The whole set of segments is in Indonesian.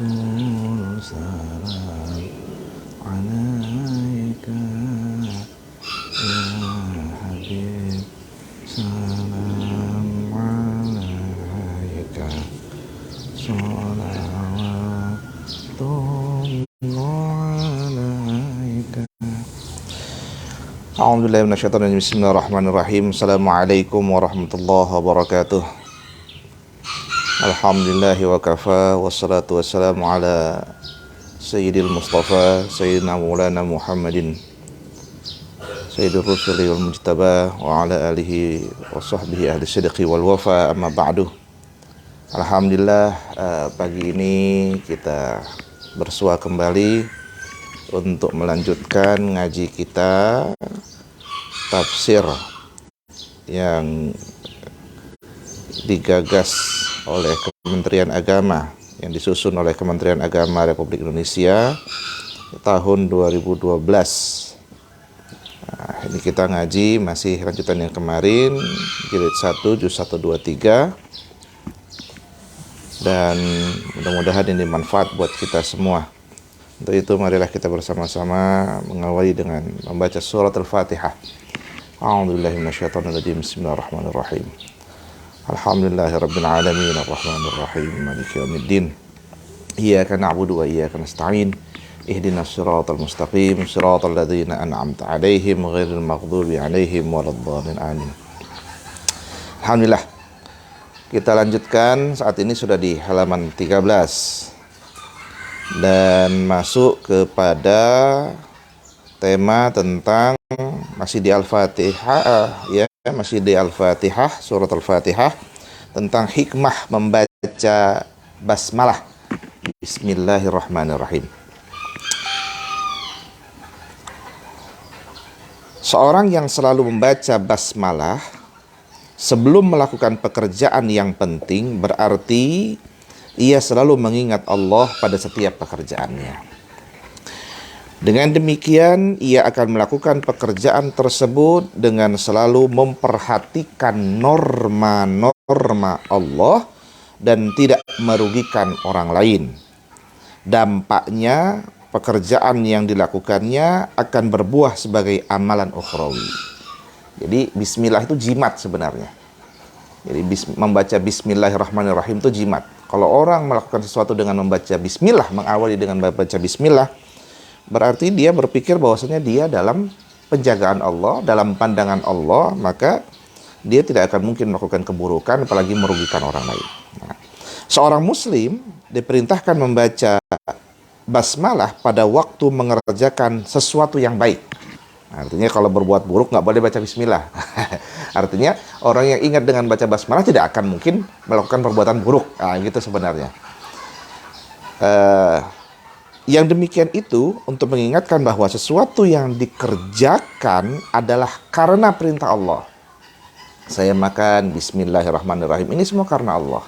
Rasul salam alaika, ya Habib salam alaika, salawatullah alaika. A'udzubillahi minasyaitonir rajim. Bismillahirrahmanirrahim. Assalamualaikum warahmatullahi wabarakatuh. Alhamdulillahi wa kafa, wassalatu wassalamu ala sayyidil mustafa sayyidina maulana Muhammadin sayyidur rusuli wal mujtaba wa ala alihi wa sahbihi ahli sidqi wal wafa, amma ba'du. Alhamdulillah, pagi ini kita bersua kembali untuk melanjutkan ngaji kita tafsir yang digagas oleh Kementerian Agama, yang disusun oleh Kementerian Agama Republik Indonesia tahun 2012. Nah, ini kita ngaji masih lanjutan yang kemarin, jilid 1 juz 1 2 3, dan mudah-mudahan ini manfaat buat kita semua. Untuk itu marilah kita bersama-sama mengawali dengan membaca surat Al-Fatihah. A'udzubillahi minasyaitonirrajim. Bismillahirrahmanirrahim. Alhamdulillahirabbil alamin, arrahmanir rahim, maliki yaumiddin. Iyyaka na'budu wa iyyaka nasta'in. Ihdinas siratal mustaqim, siratal ladzina an'amta 'alaihim ghairil maghdubi 'alaihim waladdallin. Amin. Alhamdulillah. Kita lanjutkan, saat ini sudah di halaman 13 dan masuk kepada tema tentang masih di Al-Fatihah, ya, masih di Al-Fatihah, surat Al-Fatihah, tentang hikmah membaca basmalah. Bismillahirrahmanirrahim. Seorang yang selalu membaca basmalah sebelum melakukan pekerjaan yang penting berarti ia selalu mengingat Allah pada setiap pekerjaannya. Dengan demikian, ia akan melakukan pekerjaan tersebut dengan selalu memperhatikan norma-norma Allah dan tidak merugikan orang lain. Dampaknya, pekerjaan yang dilakukannya akan berbuah sebagai amalan ukhrawi. Jadi, bismillah itu jimat sebenarnya. Jadi, membaca bismillahirrahmanirrahim itu jimat. Kalau orang melakukan sesuatu dengan membaca bismillah, mengawali dengan membaca bismillah, berarti dia berpikir bahwasanya dia dalam penjagaan Allah, dalam pandangan Allah, maka dia tidak akan mungkin melakukan keburukan, apalagi merugikan orang lain. Nah, seorang muslim diperintahkan membaca basmalah pada waktu mengerjakan sesuatu yang baik. Artinya kalau berbuat buruk nggak boleh baca bismillah. Artinya orang yang ingat dengan baca basmalah tidak akan mungkin melakukan perbuatan buruk. Nah, gitu sebenarnya. Yang demikian itu untuk mengingatkan bahwa sesuatu yang dikerjakan adalah karena perintah Allah. Saya makan, bismillahirrahmanirrahim, ini semua karena Allah.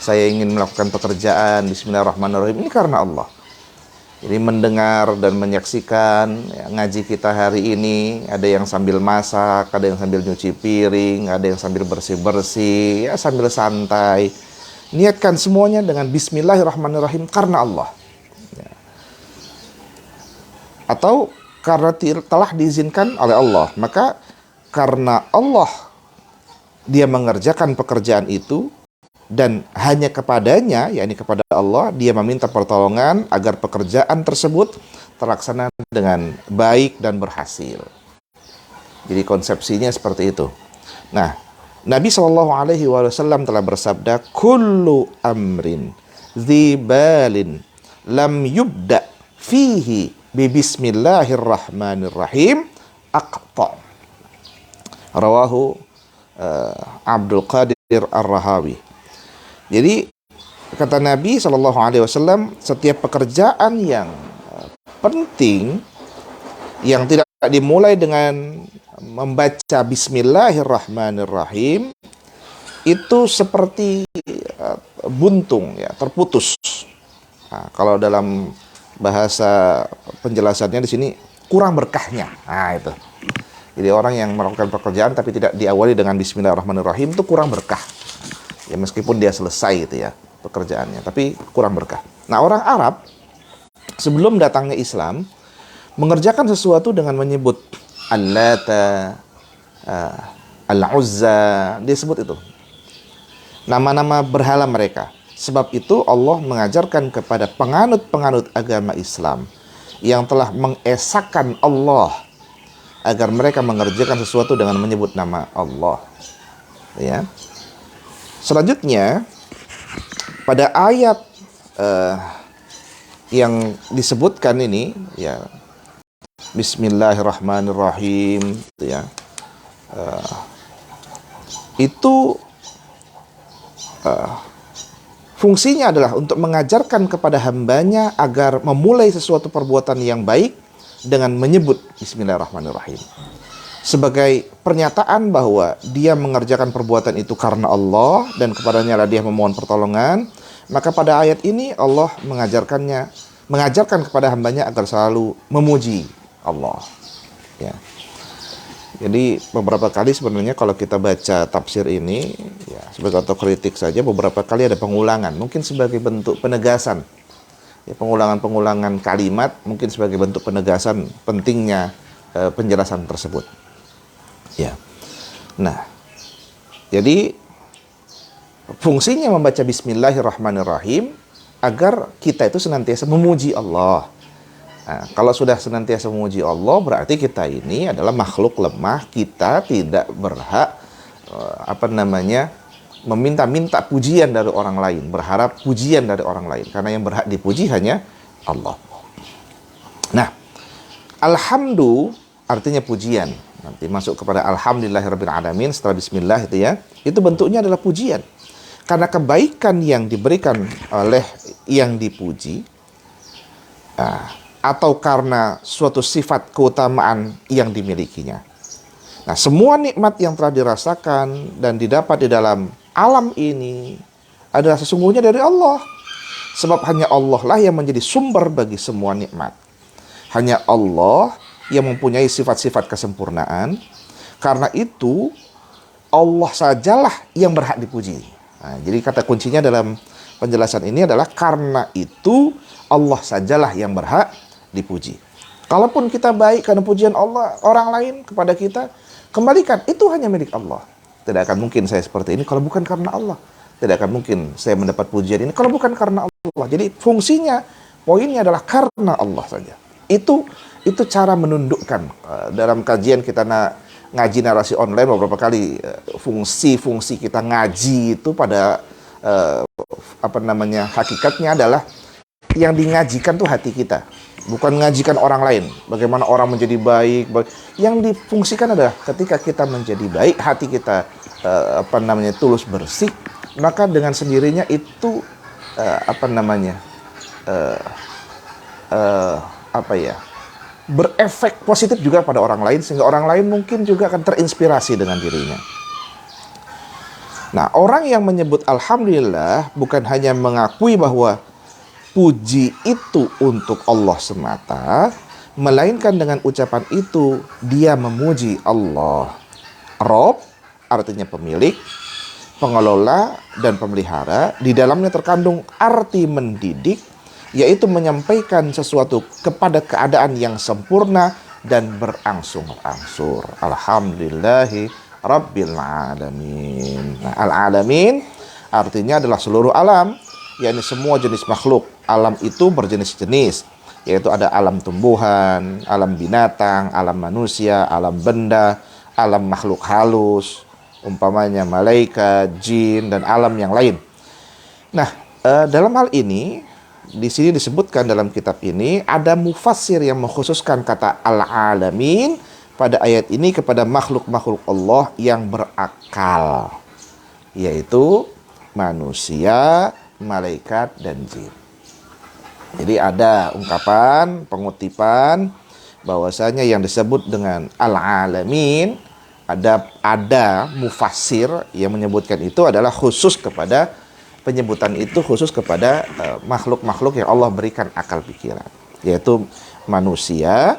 Saya ingin melakukan pekerjaan, bismillahirrahmanirrahim, ini karena Allah. Jadi mendengar dan menyaksikan ya, ngaji kita hari ini, ada yang sambil masak, ada yang sambil nyuci piring, ada yang sambil bersih-bersih, ya sambil santai. Niatkan semuanya dengan bismillahirrahmanirrahim karena Allah. Atau karena telah diizinkan oleh Allah, maka karena Allah dia mengerjakan pekerjaan itu dan hanya kepadanya, yakni kepada Allah, dia meminta pertolongan agar pekerjaan tersebut terlaksana dengan baik dan berhasil. Jadi konsepsinya seperti itu. Nah, Nabi SAW telah bersabda, kullu amrin dzibalin lam yubda fihi bismillahirrahmanirrahim aqta. Rawahu Abdul Qadir Ar-Rahawi. Jadi kata Nabi SAW, setiap pekerjaan yang penting yang tidak dimulai dengan membaca bismillahirrahmanirrahim itu seperti buntung, ya, terputus. Nah, kalau dalam bahasa penjelasannya di sini kurang berkahnya. Nah, itu. Jadi orang yang melakukan pekerjaan tapi tidak diawali dengan bismillahirrahmanirrahim itu kurang berkah. Ya meskipun dia selesai gitu ya. pekerjaannya, tapi kurang berkah. Nah, orang Arab sebelum datangnya Islam mengerjakan sesuatu dengan menyebut Al-Lata, Al-Uzza, dia sebut itu nama-nama berhala mereka. Sebab itu Allah mengajarkan kepada penganut-penganut agama Islam yang telah mengesahkan Allah agar mereka mengerjakan sesuatu dengan menyebut nama Allah. Ya. Selanjutnya pada ayat yang disebutkan ini, ya, Bismillahirrahmanirrahim, ya, itu fungsinya adalah untuk mengajarkan kepada hambanya agar memulai sesuatu perbuatan yang baik dengan menyebut Bismillahirrahmanirrahim, sebagai pernyataan bahwa dia mengerjakan perbuatan itu karena Allah dan kepadanya lah dia memohon pertolongan. Maka pada ayat ini Allah mengajarkan kepada hambanya agar selalu memuji Allah. Ya. Jadi beberapa kali sebenarnya kalau kita baca tafsir ini, ya, sebagai otokritik saja, beberapa kali ada pengulangan, mungkin sebagai bentuk penegasan. Ya, pengulangan-pengulangan kalimat mungkin sebagai bentuk penegasan pentingnya penjelasan tersebut. Ya. Nah, jadi fungsinya membaca Bismillahirrahmanirrahim agar kita itu senantiasa memuji Allah. Nah, kalau sudah senantiasa memuji Allah, berarti kita ini adalah makhluk lemah. Kita tidak berhak meminta-minta pujian dari orang lain, berharap pujian dari orang lain, karena yang berhak dipuji hanya Allah. Nah, alhamdu artinya pujian. Nanti masuk kepada alhamdulillahirabbil alamin setelah bismillah itu, ya. Itu bentuknya adalah pujian. Karena kebaikan yang diberikan oleh yang dipuji, atau karena suatu sifat keutamaan yang dimilikinya. Nah, semua nikmat yang telah dirasakan dan didapat di dalam alam ini adalah sesungguhnya dari Allah. Sebab hanya Allah lah yang menjadi sumber bagi semua nikmat. Hanya Allah yang mempunyai sifat-sifat kesempurnaan. Karena itu Allah sajalah yang berhak dipuji. Nah, jadi kata kuncinya dalam penjelasan ini adalah karena itu Allah sajalah yang berhak dipuji. Kalaupun kita baik karena pujian Allah orang lain kepada kita, kembalikan itu hanya milik Allah. Tidak akan mungkin saya seperti ini kalau bukan karena Allah. Tidak akan mungkin saya mendapat pujian ini kalau bukan karena Allah. Jadi fungsinya, poinnya adalah karena Allah saja. Itu cara menundukkan. Dalam kajian kita ngaji narasi online beberapa kali, fungsi kita ngaji itu pada hakikatnya adalah yang dingajikan tuh hati kita, bukan mengajikan orang lain. Bagaimana orang menjadi baik. Yang difungsikan adalah ketika kita menjadi baik, hati kita tulus bersih, maka dengan sendirinya itu berefek positif juga pada orang lain, sehingga orang lain mungkin juga akan terinspirasi dengan dirinya. Nah, orang yang menyebut alhamdulillah bukan hanya mengakui bahwa puji itu untuk Allah semata, melainkan dengan ucapan itu dia memuji Allah. Rob artinya pemilik, pengelola, dan pemelihara. Di dalamnya terkandung arti mendidik, yaitu menyampaikan sesuatu kepada keadaan yang sempurna dan berangsur-angsur. Alhamdulillahi Rabbil Alamin. Nah, Al-Alamin artinya adalah seluruh alam, yakni semua jenis makhluk. Alam itu berjenis-jenis, yaitu ada alam tumbuhan, alam binatang, alam manusia, alam benda, alam makhluk halus, umpamanya malaikat, jin, dan alam yang lain. Nah, dalam hal ini, di sini disebutkan dalam kitab ini, ada mufassir yang mengkhususkan kata al-alamin pada ayat ini kepada makhluk-makhluk Allah yang berakal, yaitu manusia, malaikat, dan jin. Jadi ada ungkapan, pengutipan bahwasanya yang disebut dengan al-alamin, ada mufassir yang menyebutkan itu adalah khusus kepada penyebutan itu, khusus kepada makhluk-makhluk yang Allah berikan akal pikiran, yaitu manusia,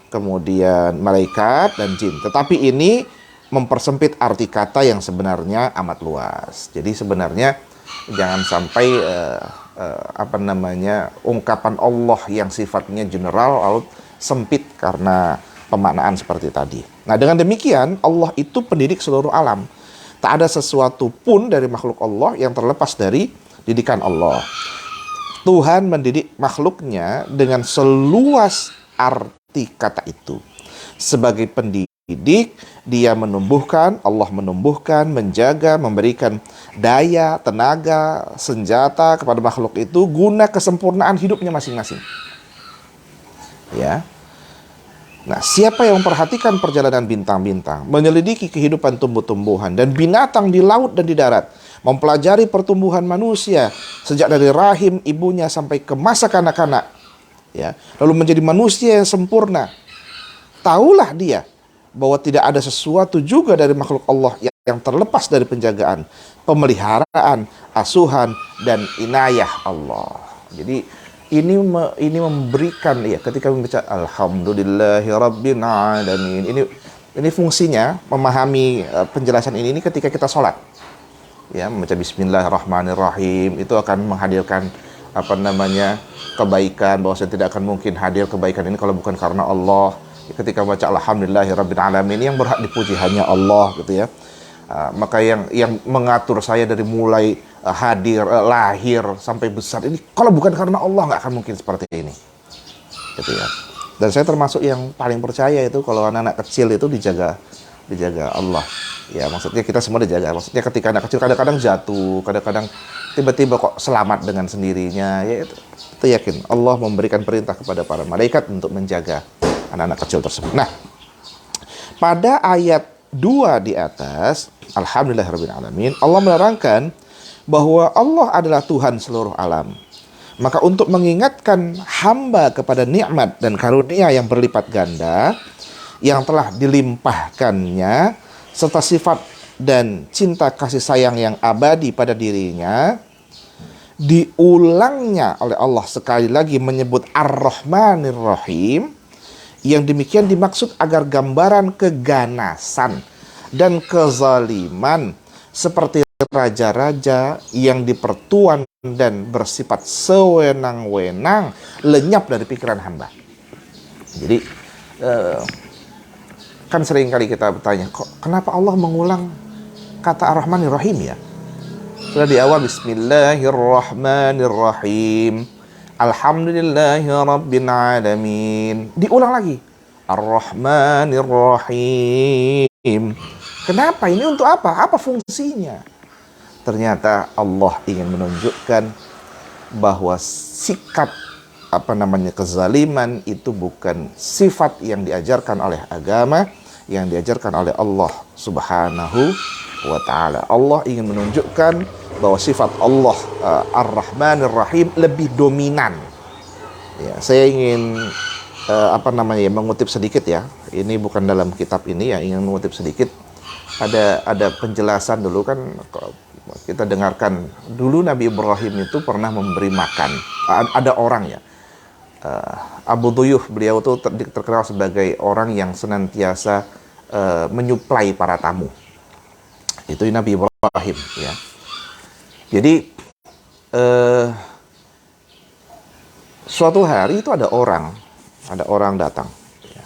kemudian malaikat, dan jin. Tetapi ini mempersempit arti kata yang sebenarnya amat luas. Jadi sebenarnya Jangan sampai ungkapan Allah yang sifatnya general lalu sempit karena pemaknaan seperti tadi. Nah, dengan demikian Allah itu pendidik seluruh alam. Tak ada sesuatu pun dari makhluk Allah yang terlepas dari didikan Allah. Tuhan mendidik makhluknya dengan seluas arti kata itu. Sebagai pendidik, dia menumbuhkan, Allah menumbuhkan, menjaga, memberikan daya, tenaga, senjata kepada makhluk itu guna kesempurnaan hidupnya masing-masing. Ya. Nah, siapa yang memperhatikan perjalanan bintang-bintang, menyelidiki kehidupan tumbuh-tumbuhan dan binatang di laut dan di darat, mempelajari pertumbuhan manusia sejak dari rahim ibunya sampai ke masa kanak-kanak, ya, lalu menjadi manusia yang sempurna, tahulah dia bahwa tidak ada sesuatu juga dari makhluk Allah yang terlepas dari penjagaan, pemeliharaan, asuhan, dan inayah Allah. Jadi ini memberikan, ya, ketika membaca Alhamdulillahirabbil alamin, ini fungsinya memahami penjelasan ini ketika kita sholat, ya, membaca Bismillahirrahmanirrahim itu akan menghadirkan kebaikan, bahwa saya tidak akan mungkin hadir kebaikan ini kalau bukan karena Allah. Ketika membaca Alhamdulillahirabbil alamin, yang berhak dipuji hanya Allah, gitu ya. Maka yang mengatur saya dari mulai hadir, lahir sampai besar ini, kalau bukan karena Allah nggak akan mungkin seperti ini, gitu ya. Dan saya termasuk yang paling percaya itu kalau anak-anak kecil itu dijaga Allah, ya. Maksudnya kita semua dijaga. Maksudnya ketika anak kecil kadang-kadang jatuh, kadang-kadang tiba-tiba kok selamat dengan sendirinya, ya itu yakin Allah memberikan perintah kepada para malaikat untuk menjaga anak-anak kecil tersebut. Nah, pada ayat 2 di atas, Alhamdulillahirabbil alamin, Allah menerangkan bahwa Allah adalah Tuhan seluruh alam. Maka untuk mengingatkan hamba kepada nikmat dan karunia yang berlipat ganda yang telah dilimpahkannya, serta sifat dan cinta kasih sayang yang abadi pada dirinya, diulangnya oleh Allah sekali lagi menyebut Ar-Rahmanir Rahim. Yang demikian dimaksud agar gambaran keganasan dan kezaliman seperti raja-raja yang dipertuan dan bersifat sewenang-wenang lenyap dari pikiran hamba. Jadi kan sering kali kita bertanya, kok kenapa Allah mengulang kata Ar-Rahmanir Rahim, ya? Sudah di awal Bismillahirrahmanirrahim, Alhamdulillahirabbil alamin, diulang lagi Ar-Rahmanir Rahim. Kenapa? Ini untuk apa? Apa fungsinya? Ternyata Allah ingin menunjukkan bahwa sikap kezaliman itu bukan sifat yang diajarkan oleh agama, yang diajarkan oleh Allah Subhanahu wa ta'ala. Allah ingin menunjukkan bahwa sifat Allah Ar-Rahmanir Rahim lebih dominan. Ya, saya ingin mengutip sedikit, ya. Ini bukan dalam kitab ini, ya, ingin mengutip sedikit. Ada penjelasan dulu, kan kita dengarkan dulu Nabi Ibrahim itu pernah memberi makan. Ada orang, ya, Abu Duyuh, beliau itu terkenal sebagai orang yang senantiasa menyuplai para tamu. Itu Nabi Ibrahim, ya. Jadi suatu hari itu ada orang datang. Ya,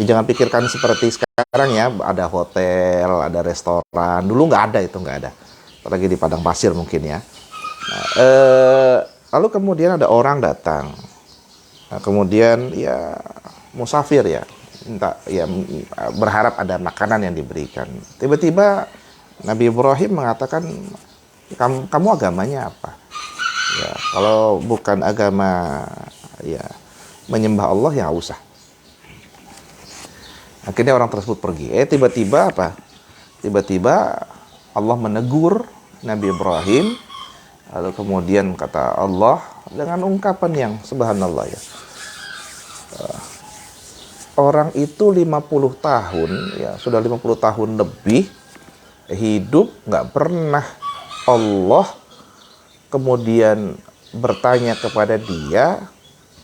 jangan pikirkan seperti sekarang, ya, ada hotel, ada restoran. Dulu nggak ada, apalagi di padang pasir mungkin, ya. Lalu kemudian ada orang datang. Nah, kemudian, ya, musafir, ya, berharap ada makanan yang diberikan. Tiba-tiba Nabi Ibrahim mengatakan, kamu agamanya apa? Ya, kalau bukan agama, ya, menyembah Allah, ya nggak usah. Akhirnya orang tersebut pergi. Tiba-tiba Allah menegur Nabi Ibrahim. Lalu kemudian kata Allah dengan ungkapan yang subhanallah, ya. Orang itu 50 tahun, ya, sudah 50 tahun lebih hidup, nggak pernah Allah kemudian bertanya kepada dia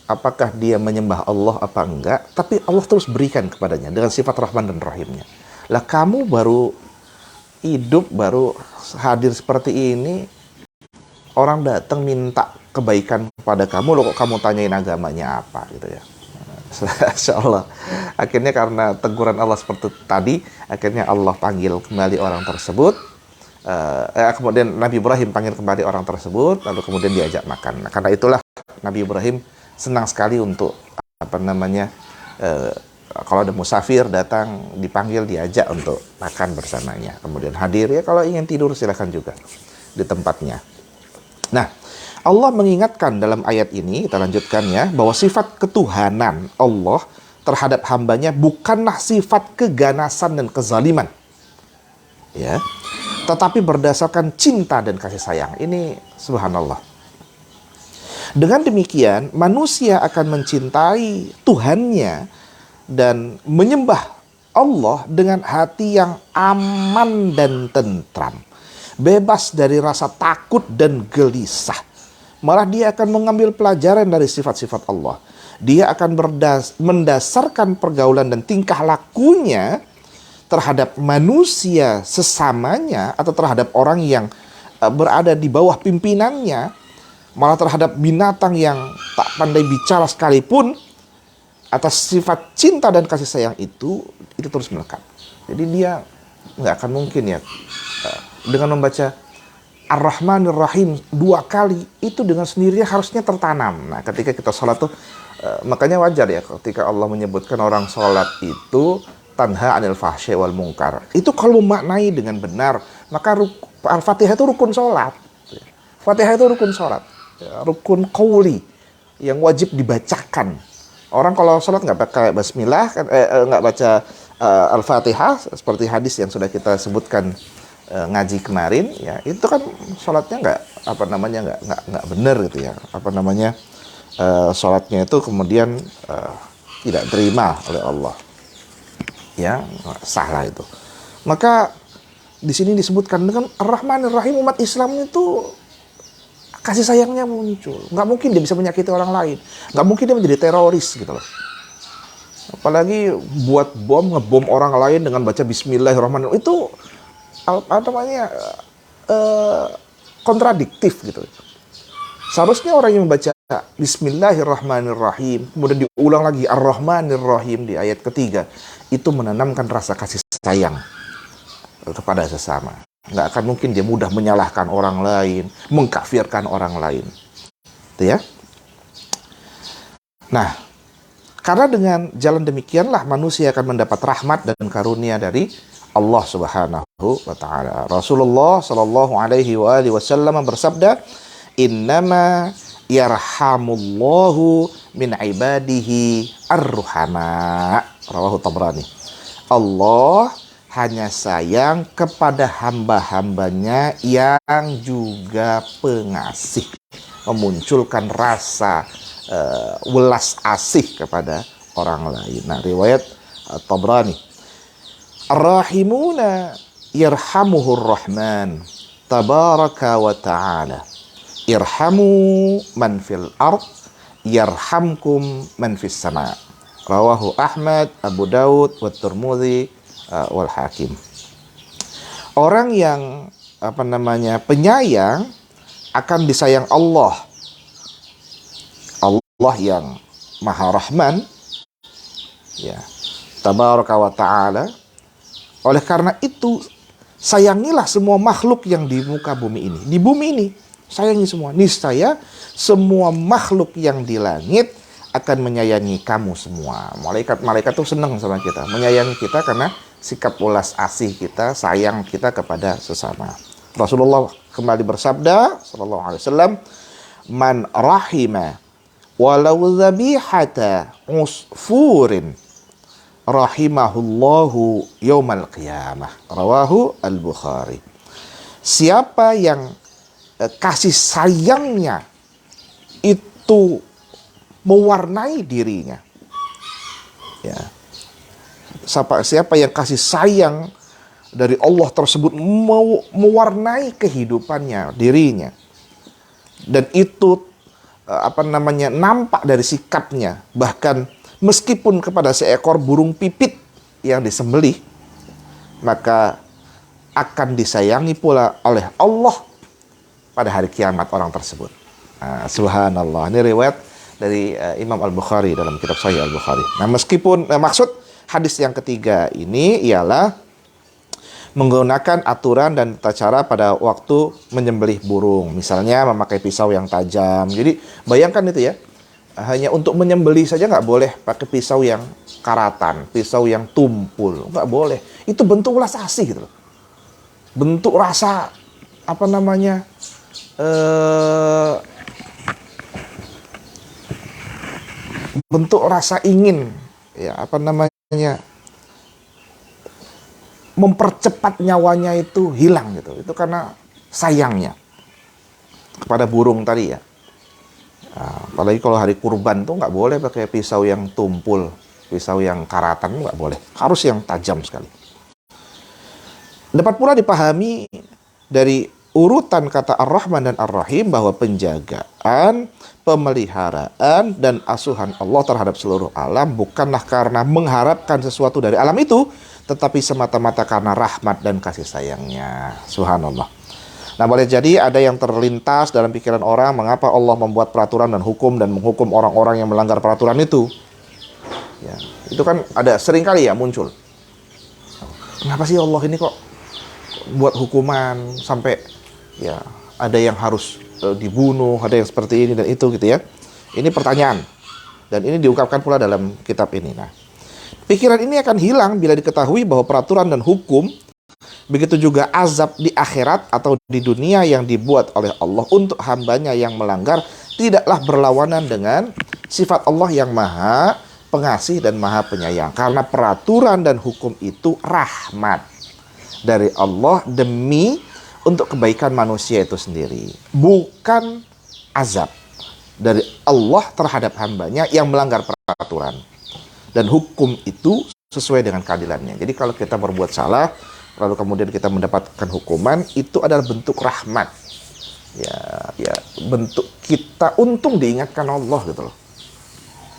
apakah dia menyembah Allah apa enggak, tapi Allah terus berikan kepadanya dengan sifat Rahman dan Rahimnya. Lah kamu baru hidup, baru hadir seperti ini, Orang datang minta kebaikan kepada kamu, lo kok kamu tanyain agamanya apa gitu ya. Insya Allah. Akhirnya karena teguran Allah seperti tadi, akhirnya Allah panggil kembali orang tersebut. Kemudian Nabi Ibrahim panggil kembali orang tersebut, lalu kemudian diajak makan. Nah, karena itulah Nabi Ibrahim senang sekali untuk kalau ada musafir datang dipanggil, diajak untuk makan bersamanya. Kemudian hadir, ya kalau ingin tidur silahkan juga di tempatnya. Nah, Allah mengingatkan dalam ayat ini, kita lanjutkan ya, bahwa sifat ketuhanan Allah terhadap hambanya bukanlah sifat keganasan dan kezaliman, ya, tetapi berdasarkan cinta dan kasih sayang. Ini subhanallah. Dengan demikian, manusia akan mencintai Tuhannya dan menyembah Allah dengan hati yang aman dan tentram, bebas dari rasa takut dan gelisah. Malah dia akan mengambil pelajaran dari sifat-sifat Allah. Dia akan mendasarkan pergaulan dan tingkah lakunya terhadap manusia sesamanya atau terhadap orang yang berada di bawah pimpinannya, malah terhadap binatang yang tak pandai bicara sekalipun. Atas sifat cinta dan kasih sayang itu terus melekat. Jadi dia nggak akan mungkin ya dengan membaca Ar-Rahmanir Rahim 2 kali itu dengan sendirinya harusnya tertanam. Nah, ketika kita sholat tuh makanya wajar ya ketika Allah menyebutkan orang sholat itu tanha anil fahsya wal munkar. Itu kalau memaknai dengan benar, maka Al-Fatihah itu rukun sholat. Fatihah itu rukun sholat, rukun qauli yang wajib dibacakan. Orang kalau sholat nggak pakai basmilah, nggak baca Al-Fatihah seperti hadis yang sudah kita sebutkan ngaji kemarin, ya itu kan sholatnya nggak benar gitu ya. Sholatnya itu kemudian tidak terima oleh Allah, ya salah itu. Maka di sini disebutkan dengan Ar-Rahmanir Rahim, umat Islam itu kasih sayangnya muncul. Nggak mungkin dia bisa menyakiti orang lain. Nggak mungkin dia menjadi teroris gitu loh. Apalagi buat ngebom orang lain dengan baca Bismillahirrahmanirrahim. Itu kontradiktif gitu. Seharusnya orang yang membaca Bismillahirrahmanirrahim kemudian diulang lagi Ar-Rahmanirrahim di ayat ketiga, itu menanamkan rasa kasih sayang kepada sesama. Nggak akan mungkin dia mudah menyalahkan orang lain, mengkafirkan orang lain. Itu ya. Nah, karena dengan jalan demikianlah manusia akan mendapat rahmat dan karunia dari Allah Subhanahu wa taala. Rasulullah sallallahu alaihi wasallam bersabda, "Innama yarhamullahu min ibadihi ar-ruhama." Rawahu Tabrani. Allah hanya sayang kepada hamba-hambanya yang juga pengasih, memunculkan rasa welas asih kepada orang lain. Nah, riwayat Tabrani. Ar-rahimuna yarhamuhur rahman tabaraka wa ta'ala. Irhamu man fil ard yarhamkum man fis sama. Rawahu Ahmad, Abu Daud, wa Tirmidzi wal Hakim. Orang yang penyayang akan disayang Allah. Allah yang Maha Rahman, ya, Tabaraka wa Ta'ala. Oleh karena itu, sayangilah semua makhluk yang di muka bumi ini. Di bumi ini, sayangi semua. Niscaya semua makhluk yang di langit akan menyayangi kamu semua. Malaikat-malaikat tuh senang sama kita, menyayangi kita karena sikap ulas asih kita, sayang kita kepada sesama. Rasulullah kembali bersabda, sallallahu alaihi wasallam, "Man rahima walau dzabihata usfurin rahimahullahu yaumal qiyamah." Rawahu Al-Bukhari. Siapa yang kasih sayangnya itu mewarnai dirinya, ya, siapa yang kasih sayang dari Allah tersebut mewarnai kehidupannya, dirinya, dan itu nampak dari sikapnya, bahkan meskipun kepada seekor burung pipit yang disembelih, maka akan disayangi pula oleh Allah pada hari kiamat orang tersebut. Subhanallah. Ini riwayat dari Imam Al-Bukhari dalam kitab Sahih Al-Bukhari. Nah, meskipun maksud hadis yang ketiga ini ialah menggunakan aturan dan tata cara pada waktu menyembelih burung. Misalnya memakai pisau yang tajam. Jadi bayangkan itu ya, hanya untuk menyembelih saja nggak boleh pakai pisau yang karatan, pisau yang tumpul, nggak boleh. Itu bentuk ulas asih gitu loh. Bentuk rasa apa namanya? Bentuk rasa ingin, ya apa namanya, mempercepat nyawanya itu hilang gitu. Itu karena sayangnya kepada burung tadi ya. Apalagi kalau hari kurban tuh nggak boleh pakai pisau yang tumpul, pisau yang karatan nggak boleh. Harus yang tajam sekali. Dapat pula dipahami dari urutan kata Ar-Rahman dan Ar-Rahim bahwa penjagaan, pemeliharaan, dan asuhan Allah terhadap seluruh alam bukanlah karena mengharapkan sesuatu dari alam itu, tetapi semata-mata karena rahmat dan kasih sayangnya. Subhanallah. Nah, boleh jadi ada yang terlintas dalam pikiran orang, mengapa Allah membuat peraturan dan hukum dan menghukum orang-orang yang melanggar peraturan itu. Ya, itu kan ada sering kali ya muncul. Kenapa sih Allah ini kok buat hukuman sampai ya ada yang harus dibunuh, ada yang seperti ini dan itu gitu ya. Ini pertanyaan. Dan ini diungkapkan pula dalam kitab ini. Nah, pikiran ini akan hilang bila diketahui bahwa peraturan dan hukum, begitu juga azab di akhirat atau di dunia yang dibuat oleh Allah untuk hambanya yang melanggar, tidaklah berlawanan dengan sifat Allah yang maha pengasih dan maha penyayang. Karena peraturan dan hukum itu rahmat dari Allah demi untuk kebaikan manusia itu sendiri, bukan azab dari Allah terhadap hambanya yang melanggar peraturan. Dan hukum itu sesuai dengan keadilannya. Jadi kalau kita berbuat salah, lalu kemudian kita mendapatkan hukuman, itu adalah bentuk rahmat. Ya, bentuk kita untung diingatkan Allah gitu loh.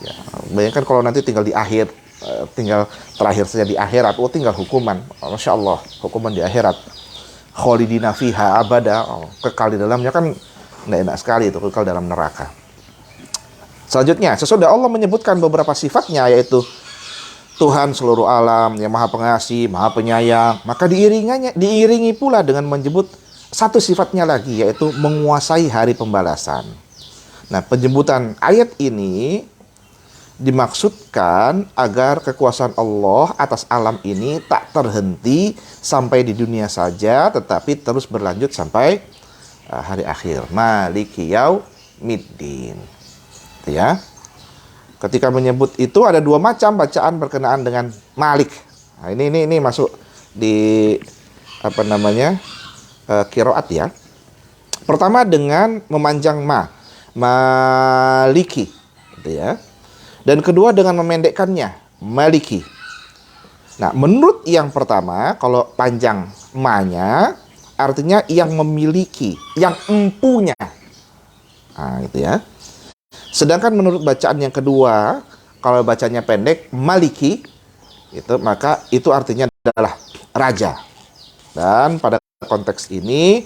Ya, bayangkan kalau nanti tinggal di akhir, tinggal terakhir saja di akhirat, tinggal hukuman. Masya Allah, hukuman di akhirat. Khalidina fiha abada, kekal di dalamnya, kan nggak enak sekali itu, kekal dalam neraka. Selanjutnya, sesudah Allah menyebutkan beberapa sifatnya, yaitu Tuhan seluruh alam yang maha pengasih, maha penyayang, maka diiringi pula dengan menyebut satu sifatnya lagi, yaitu menguasai hari pembalasan. Nah, penyebutan ayat ini dimaksudkan agar kekuasaan Allah atas alam ini tak terhenti sampai di dunia saja, tetapi terus berlanjut sampai hari akhir. Maliki yaumiddin. Ya. Ketika menyebut itu ada dua macam bacaan berkenaan dengan Malik. Nah, ini masuk di apa namanya? Qiraat ya. Pertama dengan memanjang Maliki, gitu ya. Dan kedua dengan memendekkannya, Maliki. Nah, menurut yang pertama, kalau panjang ma-nya, artinya yang memiliki, yang empunya. Nah, gitu ya. Sedangkan menurut bacaan yang kedua, kalau bacanya pendek, Maliki, itu maka itu artinya adalah raja. Dan pada konteks ini,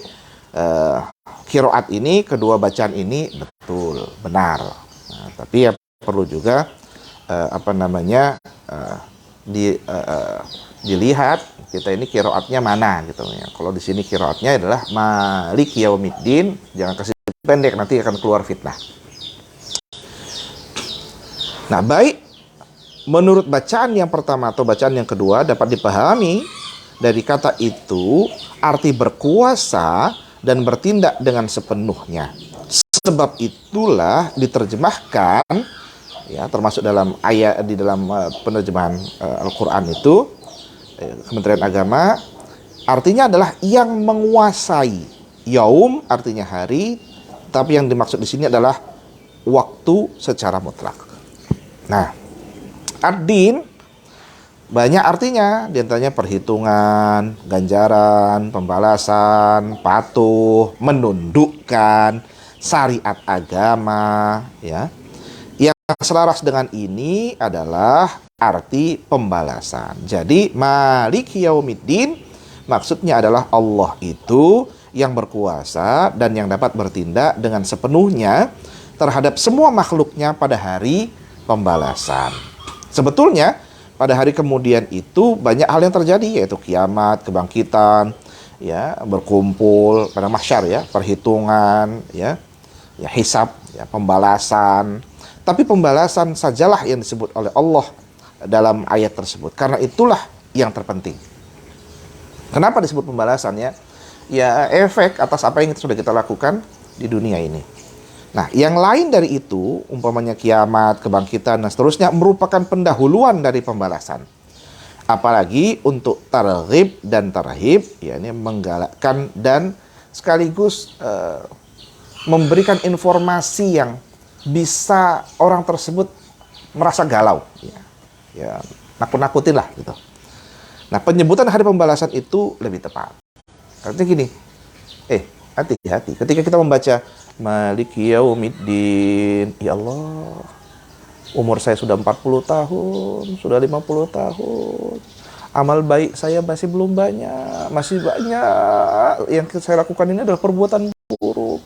qiraat ini, kedua bacaan ini betul, benar. Nah, tapi ya perlu juga dilihat kita ini qiraatnya mana gitu ya. Kalau di sini qiraatnya adalah Maliki yaumiddin, jangan kasih pendek, nanti akan keluar fitnah. Nah, baik menurut bacaan yang pertama atau bacaan yang kedua dapat dipahami dari kata itu arti berkuasa dan bertindak dengan sepenuhnya. Sebab itulah diterjemahkan ya, termasuk dalam ayat di dalam penerjemahan Al-Qur'an itu Kementerian Agama, artinya adalah yang menguasai. Yaum artinya hari, tapi yang dimaksud di sini adalah waktu secara mutlak. Nah, ad-din banyak artinya, diantaranya perhitungan, ganjaran, pembalasan, patuh, menundukkan, syariat agama, ya. Yang selaras dengan ini adalah arti pembalasan. Jadi Maliki yaumiddin maksudnya adalah Allah itu yang berkuasa dan yang dapat bertindak dengan sepenuhnya terhadap semua makhluknya pada hari pembalasan. Sebetulnya pada hari kemudian itu banyak hal yang terjadi, yaitu kiamat, kebangkitan, ya, berkumpul pada mahsyar, ya, perhitungan, ya, hisab, ya, pembalasan. Tapi pembalasan sajalah yang disebut oleh Allah dalam ayat tersebut, karena itulah yang terpenting. Kenapa disebut pembalasan, ya? Ya, efek atas apa yang sudah kita lakukan di dunia ini. Nah, yang lain dari itu, umpamanya kiamat, kebangkitan, dan seterusnya, merupakan pendahuluan dari pembalasan. Apalagi untuk targhib dan tarhib, ya, ini menggalakkan dan sekaligus memberikan informasi yang bisa orang tersebut merasa galau, ya, nakut-nakutin lah gitu. Nah, penyebutan hari pembalasan itu lebih tepat. Artinya gini, hati-hati ketika kita membaca Maliki Yaumiddin, ya Allah, umur saya sudah 40 tahun, sudah 50 tahun, amal baik saya masih belum banyak, masih banyak yang saya lakukan ini adalah perbuatan buruk.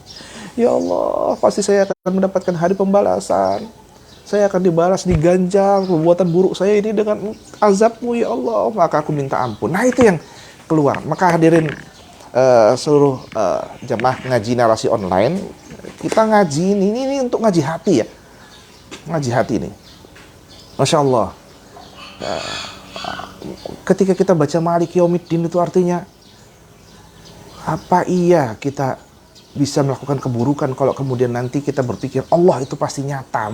Ya Allah, pasti saya akan mendapatkan hari pembalasan. Saya akan dibalas, diganjar perbuatan buruk saya ini dengan azab-Mu, ya Allah. Maka aku minta ampun. Nah, itu yang keluar. Maka hadirin seluruh jemaah ngaji narasi online, kita ngaji ini untuk ngaji hati, ya. Ngaji hati ini. Masya Allah. Ketika kita baca Maliki Yaumiddin itu artinya, apa iya kita bisa melakukan keburukan kalau kemudian nanti kita berpikir Allah itu pasti nyata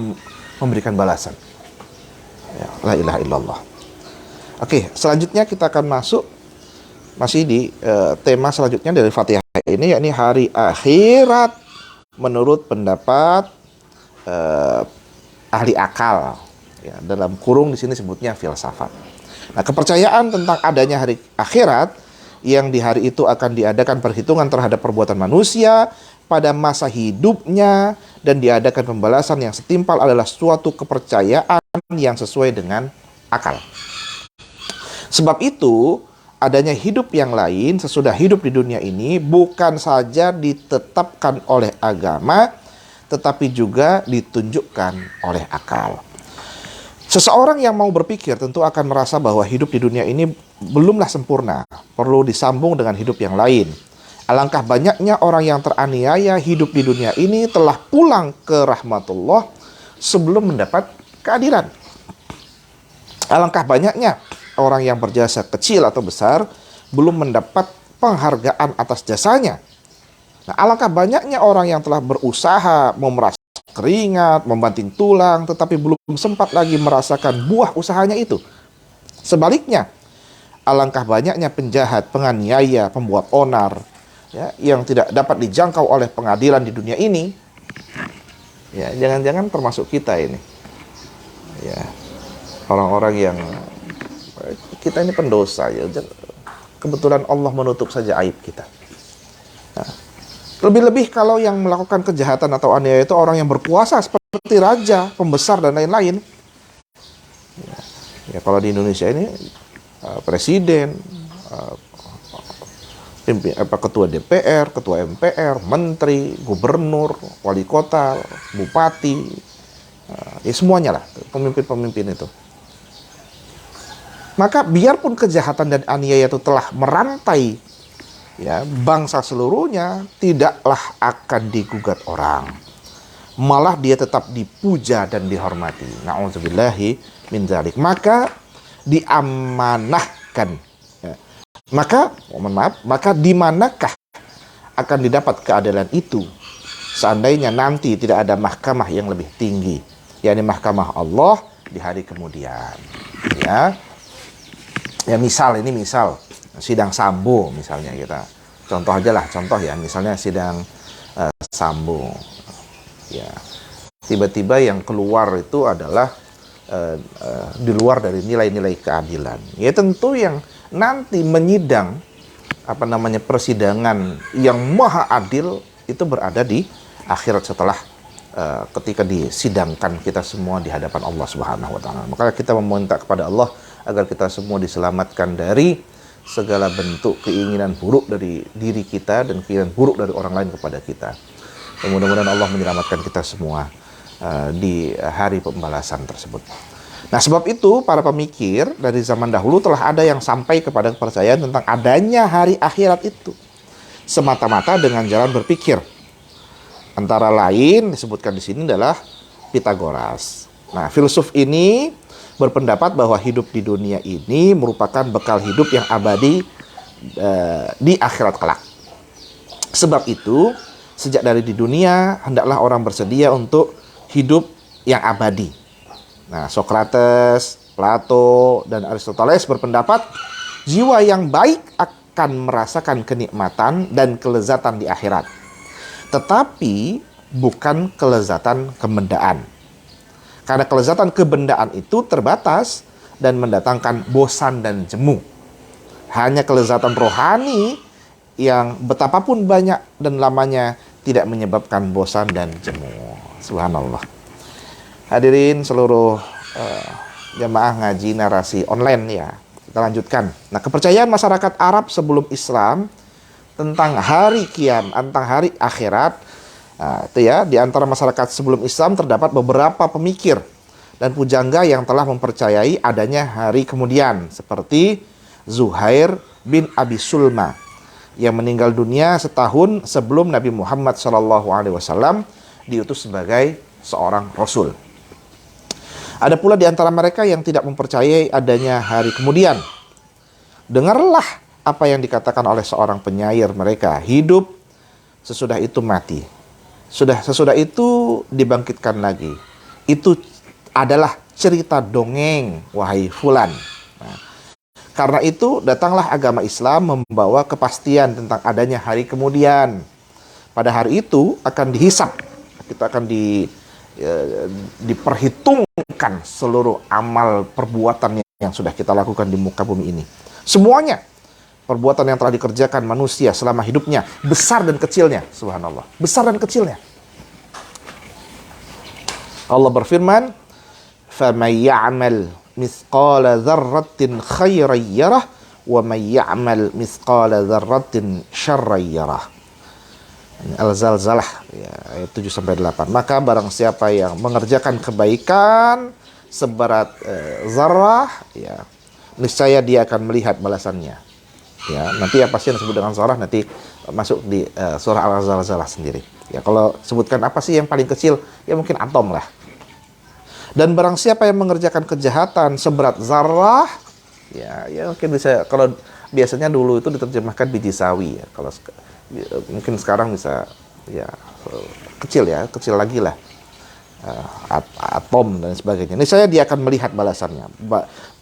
memberikan balasan. Ya, la ilaha illallah. Oke, selanjutnya kita akan masuk masih di tema selanjutnya dari Fatihah ini, yakni hari akhirat menurut pendapat ahli akal, ya, dalam kurung di sini sebutnya filsafat. Nah, kepercayaan tentang adanya hari akhirat yang di hari itu akan diadakan perhitungan terhadap perbuatan manusia pada masa hidupnya dan diadakan pembalasan yang setimpal adalah suatu kepercayaan yang sesuai dengan akal. Sebab itu, adanya hidup yang lain sesudah hidup di dunia ini bukan saja ditetapkan oleh agama, tetapi juga ditunjukkan oleh akal. Seseorang yang mau berpikir tentu akan merasa bahwa hidup di dunia ini belumlah sempurna, perlu disambung dengan hidup yang lain. Alangkah banyaknya orang yang teraniaya hidup di dunia ini telah pulang ke rahmatullah sebelum mendapat keadilan. Alangkah banyaknya orang yang berjasa kecil atau besar belum mendapat penghargaan atas jasanya. Nah, alangkah banyaknya orang yang telah berusaha memeras keringat, membanting tulang, tetapi belum sempat lagi merasakan buah usahanya itu. Sebaliknya, alangkah banyaknya penjahat, penganiaya, pembuat onar, ya, yang tidak dapat dijangkau oleh pengadilan di dunia ini. Ya, jangan-jangan termasuk kita ini. Ya, orang-orang yang kita ini pendosa, ya. Kebetulan Allah menutup saja aib kita. Nah, lebih-lebih kalau yang melakukan kejahatan atau aniaya itu orang yang berkuasa seperti raja, pembesar, dan lain-lain. Ya, kalau di Indonesia ini presiden, ketua DPR, ketua MPR, menteri, gubernur, wali kota, bupati, ya semuanya lah, pemimpin-pemimpin itu. Maka biarpun kejahatan dan aniaya itu telah merantai, ya, bangsa seluruhnya, tidaklah akan digugat orang. Malah dia tetap dipuja dan dihormati. Na'udzubillahi min dzalik. Maka diamanahkan. Ya. Maka di manakah akan didapat keadilan itu? Seandainya nanti tidak ada mahkamah yang lebih tinggi, yakni mahkamah Allah di hari kemudian. Ya, misal sidang Sambo misalnya, kita contoh aja lah, misalnya sidang Sambo, ya, tiba-tiba yang keluar itu adalah di luar dari nilai-nilai keadilan. Ya, tentu yang nanti menyidang persidangan yang maha adil itu berada di akhirat setelah ketika disidangkan kita semua di hadapan Allah Subhanahu wa taala. Maka kita meminta kepada Allah agar kita semua diselamatkan dari segala bentuk keinginan buruk dari diri kita dan keinginan buruk dari orang lain kepada kita. Mudah-mudahan Allah menyelamatkan kita semua di hari pembalasan tersebut. Nah, sebab itu para pemikir dari zaman dahulu telah ada yang sampai kepada kepercayaan tentang adanya hari akhirat itu semata-mata dengan jalan berpikir. Antara lain disebutkan di sini adalah Pitagoras. Nah, filsuf ini berpendapat bahwa hidup di dunia ini merupakan bekal hidup yang abadi di akhirat kelak. Sebab itu, sejak dari di dunia, hendaklah orang bersedia untuk hidup yang abadi. Nah, Socrates, Plato, dan Aristoteles berpendapat jiwa yang baik akan merasakan kenikmatan dan kelezatan di akhirat. Tetapi bukan kelezatan kebendaan. Karena kelezatan kebendaan itu terbatas dan mendatangkan bosan dan jemu. Hanya kelezatan rohani yang betapapun banyak dan lamanya tidak menyebabkan bosan dan jemu. Subhanallah. Hadirin seluruh jamaah ngaji narasi online ya. Kita lanjutkan. Nah, kepercayaan masyarakat Arab sebelum Islam tentang hari kiam, tentang hari akhirat, itu ya, di antara masyarakat sebelum Islam terdapat beberapa pemikir dan pujangga yang telah mempercayai adanya hari kemudian, seperti Zuhair bin Abi Sulma yang meninggal dunia setahun sebelum Nabi Muhammad SAW diutus sebagai seorang rasul. Ada pula di antara mereka yang tidak mempercayai adanya hari kemudian. Dengarlah apa yang dikatakan oleh seorang penyair mereka, hidup sesudah itu mati. Sesudah itu dibangkitkan lagi. Itu adalah cerita dongeng, wahai fulan. Nah, karena itu datanglah agama Islam membawa kepastian tentang adanya hari kemudian. Pada hari itu akan dihisap. Kita akan diperhitungkan seluruh amal perbuatan yang sudah kita lakukan di muka bumi ini. Semuanya. Perbuatan yang telah dikerjakan manusia selama hidupnya, besar dan kecilnya, subhanallah, besar dan kecilnya. Allah berfirman, فَمَنْ يَعْمَلْ مِثْقَالَ ذَرَّةٍ خَيْرًا يَرَهُ وَمَنْ يَعْمَلْ مِثْقَالَ ذَرَّةٍ شَرًّا يَرَهُ. Al-Zalzalah ya, ayat 7-8. Maka barang siapa yang mengerjakan kebaikan seberat zarrah, ya, niscaya dia akan melihat balasannya. Ya, nanti apa sih yang disebut dengan zarrah nanti masuk di surah Al-Zalzalah sendiri. Ya, kalau sebutkan apa sih yang paling kecil, ya mungkin atom lah. Dan barang siapa yang mengerjakan kejahatan seberat zarrah, ya mungkin bisa, kalau biasanya dulu itu diterjemahkan biji sawi ya. Kalau mungkin sekarang bisa ya kecil lagi lah. Atom dan sebagainya. Niscaya dia akan melihat balasannya.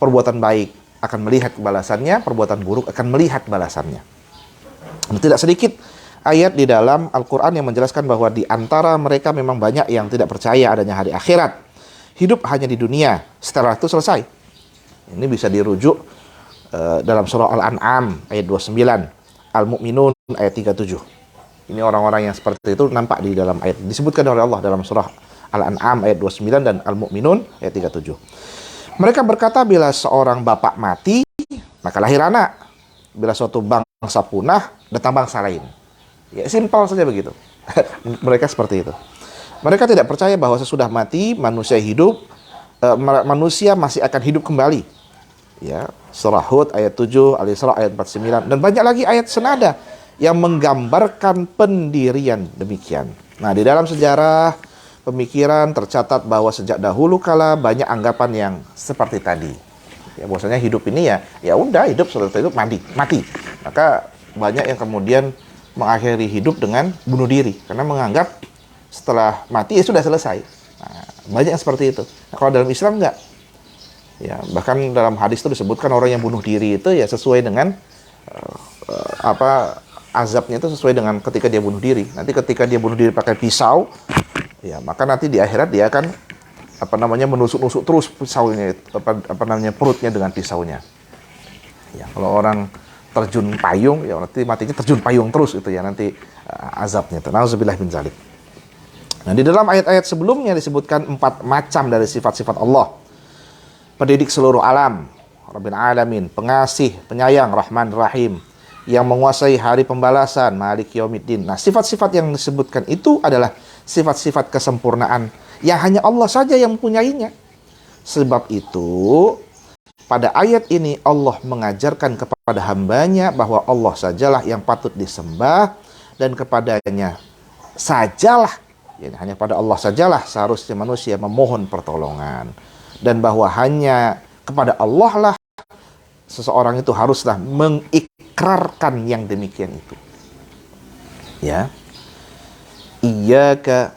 Perbuatan baik akan melihat balasannya, perbuatan buruk akan melihat balasannya. Dan tidak sedikit ayat di dalam Al-Quran yang menjelaskan bahwa di antara mereka memang banyak yang tidak percaya adanya hari akhirat. Hidup hanya di dunia, setelah itu selesai. Ini bisa dirujuk dalam surah Al-An'am ayat 29, Al-Mu'minun ayat 37. Ini orang-orang yang seperti itu nampak di dalam ayat disebutkan oleh Allah dalam surah Al-An'am ayat 29 dan Al-Mu'minun ayat 37. Mereka berkata, bila seorang bapak mati, maka lahir anak. Bila suatu bangsa punah, datang bangsa lain. Ya, simpel saja begitu. Mereka seperti itu. Mereka tidak percaya bahwa sesudah mati, manusia hidup, manusia masih akan hidup kembali. Ya, surah Hud ayat 7, Al-Isra ayat 49, dan banyak lagi ayat senada yang menggambarkan pendirian demikian. Nah, di dalam sejarah pemikiran tercatat bahwa sejak dahulu kala banyak anggapan yang seperti tadi. Ya, bahwasanya hidup ini ya udah hidup, setelah itu mati. Maka banyak yang kemudian mengakhiri hidup dengan bunuh diri karena menganggap setelah mati ya sudah selesai. Nah, banyak yang seperti itu. Nah, kalau dalam Islam enggak. Ya, bahkan dalam hadis itu disebutkan orang yang bunuh diri itu ya sesuai dengan azabnya itu sesuai dengan ketika dia bunuh diri. Nanti ketika dia bunuh diri pakai pisau, ya maka nanti di akhirat dia akan menusuk-nusuk terus pisaunya, perutnya dengan pisaunya. Ya, kalau orang terjun payung, ya nanti matinya terjun payung terus itu ya nanti azabnya. Nauzubillah min zalik. Nah, di dalam ayat-ayat sebelumnya disebutkan 4 macam dari sifat-sifat Allah. Pendidik seluruh alam, Rabbil Alamin, pengasih, penyayang, Rahman, Rahim, yang menguasai hari pembalasan, Malik Yaumiddin. Nah, sifat-sifat yang disebutkan itu adalah sifat-sifat kesempurnaan yang hanya Allah saja yang mempunyainya. Sebab itu, pada ayat ini Allah mengajarkan kepada hambanya bahwa Allah sajalah yang patut disembah dan kepadanya sajalah, ya, hanya pada Allah sajalah seharusnya manusia memohon pertolongan, dan bahwa hanya kepada Allah lah seseorang itu haruslah mengikrarkan yang demikian itu. Ya, iyyaka,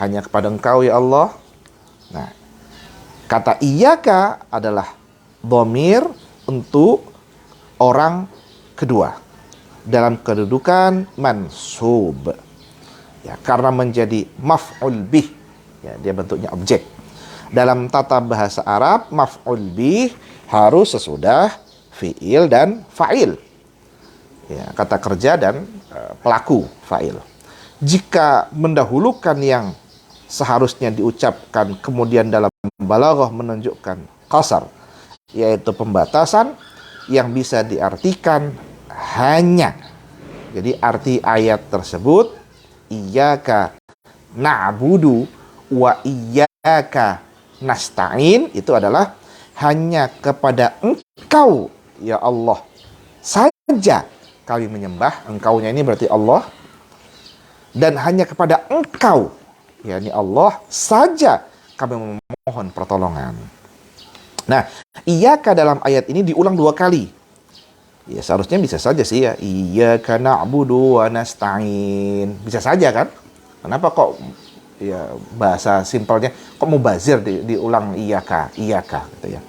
hanya kepada Engkau ya Allah. Nah, kata iyyaka adalah dhamir untuk orang kedua dalam kedudukan mansub, ya, karena menjadi maf'ul bih, ya, dia bentuknya objek. Dalam tata bahasa Arab, maf'ul bih harus sesudah fi'il dan fa'il, ya, kata kerja dan pelaku fa'il. Jika mendahulukan yang seharusnya diucapkan kemudian dalam balaghah menunjukkan qasar, yaitu pembatasan yang bisa diartikan hanya. Jadi arti ayat tersebut, iyyaka na'budu wa iyyaka nasta'in, itu adalah hanya kepada Engkau ya Allah saja kami menyembah. Engkaunya ini berarti Allah, dan hanya kepada Engkau, yakni Allah saja, kami memohon pertolongan. Nah, iyyaka dalam ayat ini diulang 2 kali. Ya, seharusnya bisa saja sih ya, iyyaka na'budu wa nasta'in. Bisa saja kan? Kenapa kok ya bahasa simpelnya kok mubazir diulang iyyaka gitu ya.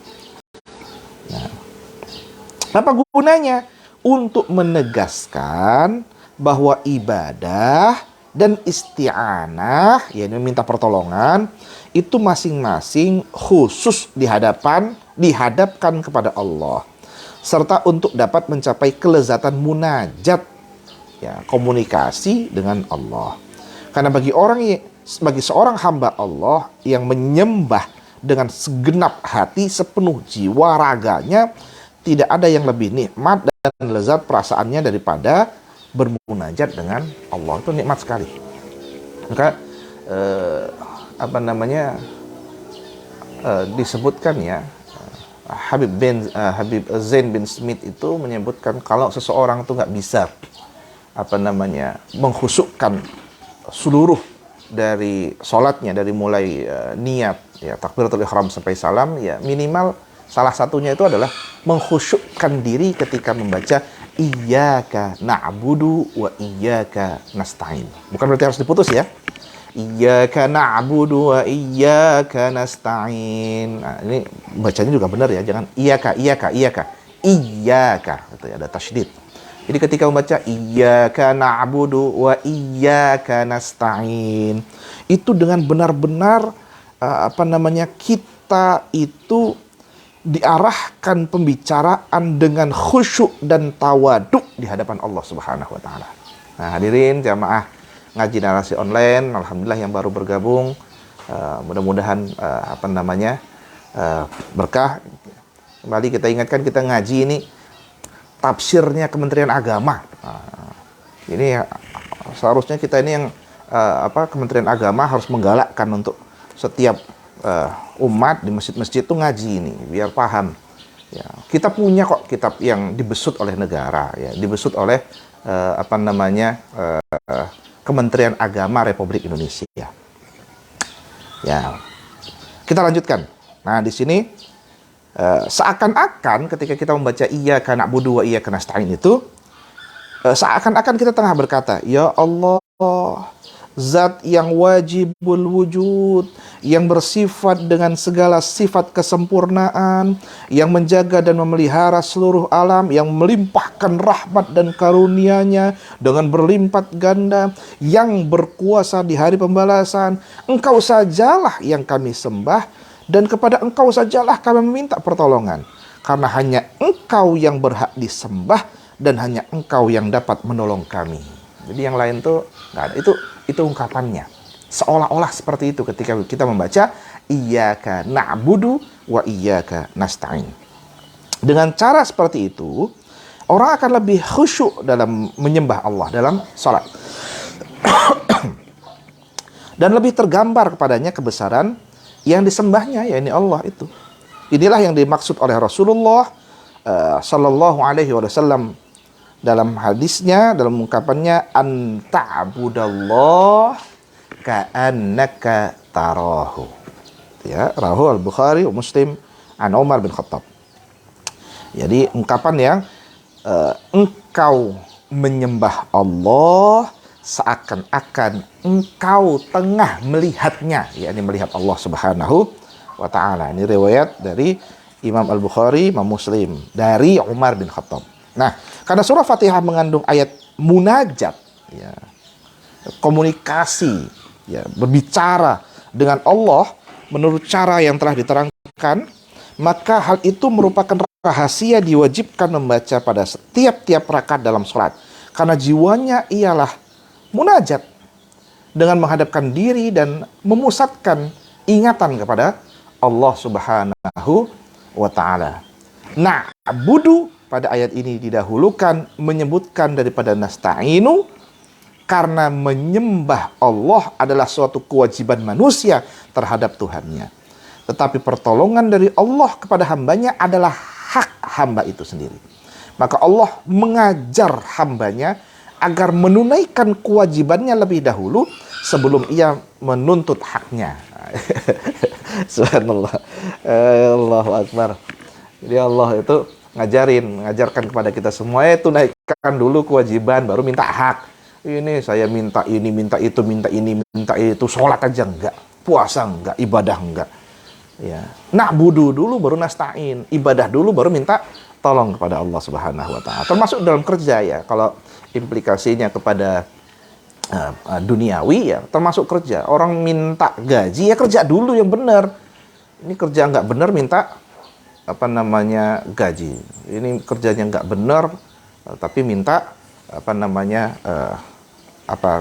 Nah, apa gunanya? Untuk menegaskan bahwa ibadah dan isti'anah, ya, meminta pertolongan, itu masing-masing khusus dihadapkan kepada Allah, serta untuk dapat mencapai kelezatan munajat, ya, komunikasi dengan Allah. Karena bagi seorang hamba Allah yang menyembah dengan segenap hati, sepenuh jiwa raganya, tidak ada yang lebih nikmat dan lezat perasaannya daripada bermunajat dengan Allah. Itu nikmat sekali. Maka disebutkan ya, Habib Zain bin Smith itu menyebutkan kalau seseorang itu nggak bisa mengkhusukkan seluruh dari sholatnya, dari mulai niat, ya, takbiratul ihram sampai salam, ya, minimal salah satunya itu adalah mengkhusyukkan diri ketika membaca iyyaka na'budu wa iyyaka nasta'in. Bukan berarti harus diputus ya. Iyyaka na'budu wa iyyaka nasta'in. Nah, ini bacanya juga benar ya, jangan iyyaka. Iyyaka, itu ya, ada tasydid. Jadi ketika membaca iyyaka na'budu wa iyyaka nasta'in, itu dengan benar-benar kita itu diarahkan pembicaraan dengan khusyuk dan tawaduk di hadapan Allah Subhanahu wa taala. Nah, hadirin jamaah ngaji narasi online, alhamdulillah yang baru bergabung, mudah-mudahan berkah. Kembali kita ingatkan, kita ngaji ini tafsirnya Kementerian Agama. Ini seharusnya kita ini yang Kementerian Agama harus menggalakkan untuk setiap umat di masjid-masjid itu ngaji ini biar paham. Ya, kita punya kok kitab yang dibesut oleh negara, ya, dibesut oleh Kementerian Agama Republik Indonesia. Ya, kita lanjutkan. Nah, di sini seakan-akan ketika kita membaca iyyaka na'budu wa iyyaka nasta'in itu, seakan-akan kita tengah berkata, ya Allah, Zat yang wajibul wujud, yang bersifat dengan segala sifat kesempurnaan, yang menjaga dan memelihara seluruh alam, yang melimpahkan rahmat dan karunia-Nya dengan berlipat ganda, yang berkuasa di hari pembalasan. Engkau sajalah yang kami sembah, dan kepada Engkau sajalah kami meminta pertolongan. Karena hanya Engkau yang berhak disembah, dan hanya Engkau yang dapat menolong kami. Jadi yang lain tuh nggak ada. Itu ungkapannya. Seolah-olah seperti itu ketika kita membaca iyyaka na'budu wa iyyaka nasta'in. Dengan cara seperti itu, orang akan lebih khusyuk dalam menyembah Allah dalam salat. Dan lebih tergambar kepadanya kebesaran yang disembahnya, yakni Allah itu. Inilah yang dimaksud oleh Rasulullah sallallahu alaihi wasallam dalam hadisnya, dalam ungkapannya, an ta'budallah ka'annaka tarahu. Ya, rawahu al-Bukhari wa Muslim an Umar bin Khattab. Jadi ungkapan yang engkau menyembah Allah seakan-akan engkau tengah melihatnya, yakni melihat Allah Subhanahu wa taala. Ini riwayat dari Imam Al-Bukhari, Imam Muslim, dari Umar bin Khattab. Nah, karena surah Fatihah mengandung ayat munajat, ya, komunikasi, ya, berbicara dengan Allah menurut cara yang telah diterangkan, maka hal itu merupakan rahasia diwajibkan membaca pada setiap rakaat dalam sholat. Karena jiwanya ialah munajat dengan menghadapkan diri dan memusatkan ingatan kepada Allah Subhanahu wa ta'ala. Na'budu pada ayat ini didahulukan menyebutkan daripada nasta'inu, karena menyembah Allah adalah suatu kewajiban manusia terhadap Tuhannya. Tetapi pertolongan dari Allah kepada hambanya adalah hak hamba itu sendiri. Maka Allah mengajar hambanya agar menunaikan kewajibannya lebih dahulu sebelum ia menuntut haknya. Subhanallah. Allahu Akbar. Jadi Allah itu ngajarkan kepada kita semua, tunaikan dulu kewajiban baru minta hak. Ini saya minta ini, minta itu, minta ini, minta itu. Sholat aja enggak, puasa enggak, ibadah enggak. Ya, na'budu dulu baru nasta'in, ibadah dulu baru minta tolong kepada Allah Subhanahu wa taala. Termasuk dalam kerja, ya. Kalau implikasinya kepada duniawi, ya, termasuk kerja. Orang minta gaji, ya kerja dulu yang benar. Ini kerja nggak benar minta gaji. Ini kerjanya nggak benar tapi minta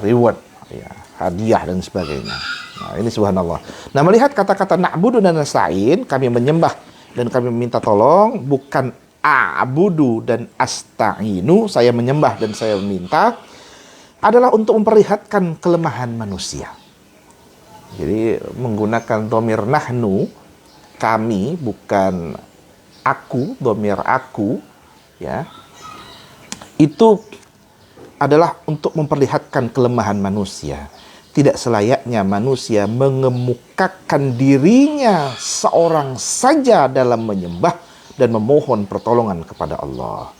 reward, ya, hadiah dan sebagainya. Nah, ini subhanallah. Nah, melihat kata-kata na'budu dan nasta'in, kami menyembah dan kami meminta tolong, bukan a'budu dan asta'inu, saya menyembah dan saya meminta, adalah untuk memperlihatkan kelemahan manusia. Jadi menggunakan dhamir nahnu, kami, bukan aku, dhamir aku, ya. Itu adalah untuk memperlihatkan kelemahan manusia. Tidak selayaknya manusia mengemukakan dirinya seorang saja dalam menyembah dan memohon pertolongan kepada Allah.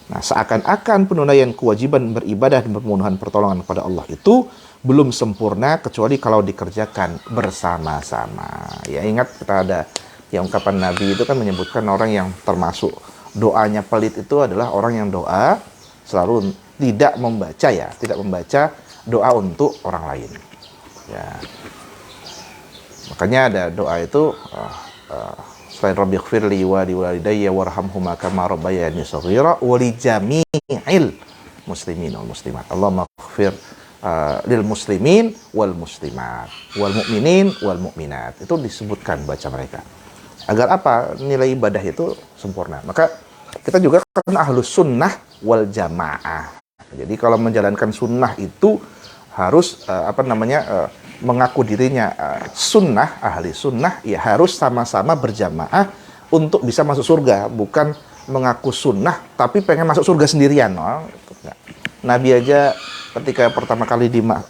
Nah, seakan-akan penunaian kewajiban beribadah dan permohonan pertolongan kepada Allah itu belum sempurna kecuali kalau dikerjakan bersama-sama. Ya, ingat kita ada yang ungkapan Nabi itu kan menyebutkan orang yang termasuk doanya pelit itu adalah orang yang doa selalu tidak membaca doa untuk orang lain. Ya. Makanya ada doa itu selain Rabbighfirli wa liwalidayya warhamhuma kama rabbayani shaghira wa li jami'il muslimin wal muslimat. Allahumma ighfir lil muslimin wal muslimat wal mu'minin wal mu'minat. Itu disebutkan baca mereka. Agar apa? Nilai ibadah itu sempurna. Maka kita juga kan ahlus sunnah wal jamaah. Jadi kalau menjalankan sunnah itu harus mengaku dirinya sunnah, ahli sunnah, ya harus sama-sama berjamaah untuk bisa masuk surga. Bukan mengaku sunnah tapi pengen masuk surga sendirian. Nabi aja ketika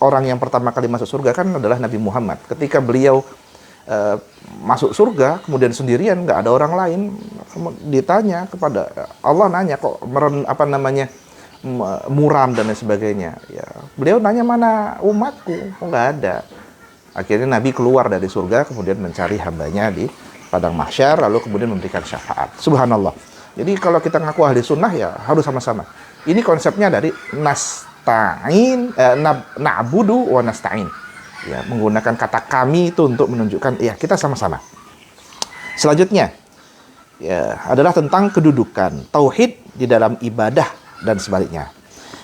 orang yang pertama kali masuk surga kan adalah Nabi Muhammad. Ketika beliau masuk surga kemudian sendirian, nggak ada orang lain, ditanya kepada Allah, nanya kok muram dan lain sebagainya, ya beliau nanya mana umatku, kok nggak ada. Akhirnya Nabi keluar dari surga kemudian mencari hambanya di padang mahsyar, lalu kemudian memberikan syafaat. Subhanallah. Jadi kalau kita ngaku ahli sunnah ya harus sama-sama. Ini konsepnya dari na'budu wa nasta'in, ya, menggunakan kata kami itu untuk menunjukkan ya kita sama-sama. Selanjutnya ya adalah tentang kedudukan tauhid di dalam ibadah dan sebaliknya.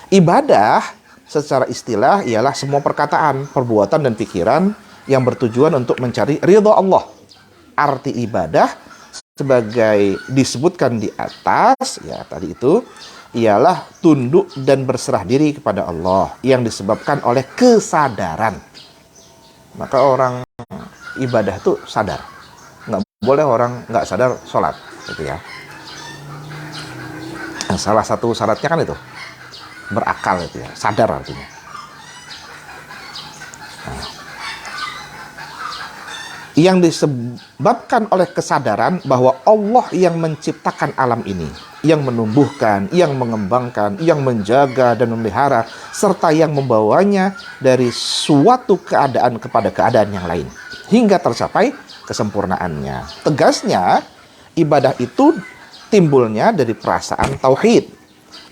Ibadah secara istilah ialah semua perkataan, perbuatan dan pikiran yang bertujuan untuk mencari ridha Allah. Arti ibadah sebagai disebutkan di atas, ya tadi itu, ialah tunduk dan berserah diri kepada Allah yang disebabkan oleh kesadaran. Maka orang ibadah itu sadar. Nggak boleh orang nggak sadar sholat, gitu ya. Salah satu syaratnya kan itu, berakal itu ya, sadar artinya. Yang disebabkan oleh kesadaran bahwa Allah yang menciptakan alam ini, yang menumbuhkan, yang mengembangkan, yang menjaga dan memelihara, serta yang membawanya dari suatu keadaan kepada keadaan yang lain, hingga tercapai kesempurnaannya. Tegasnya, ibadah itu timbulnya dari perasaan tauhid.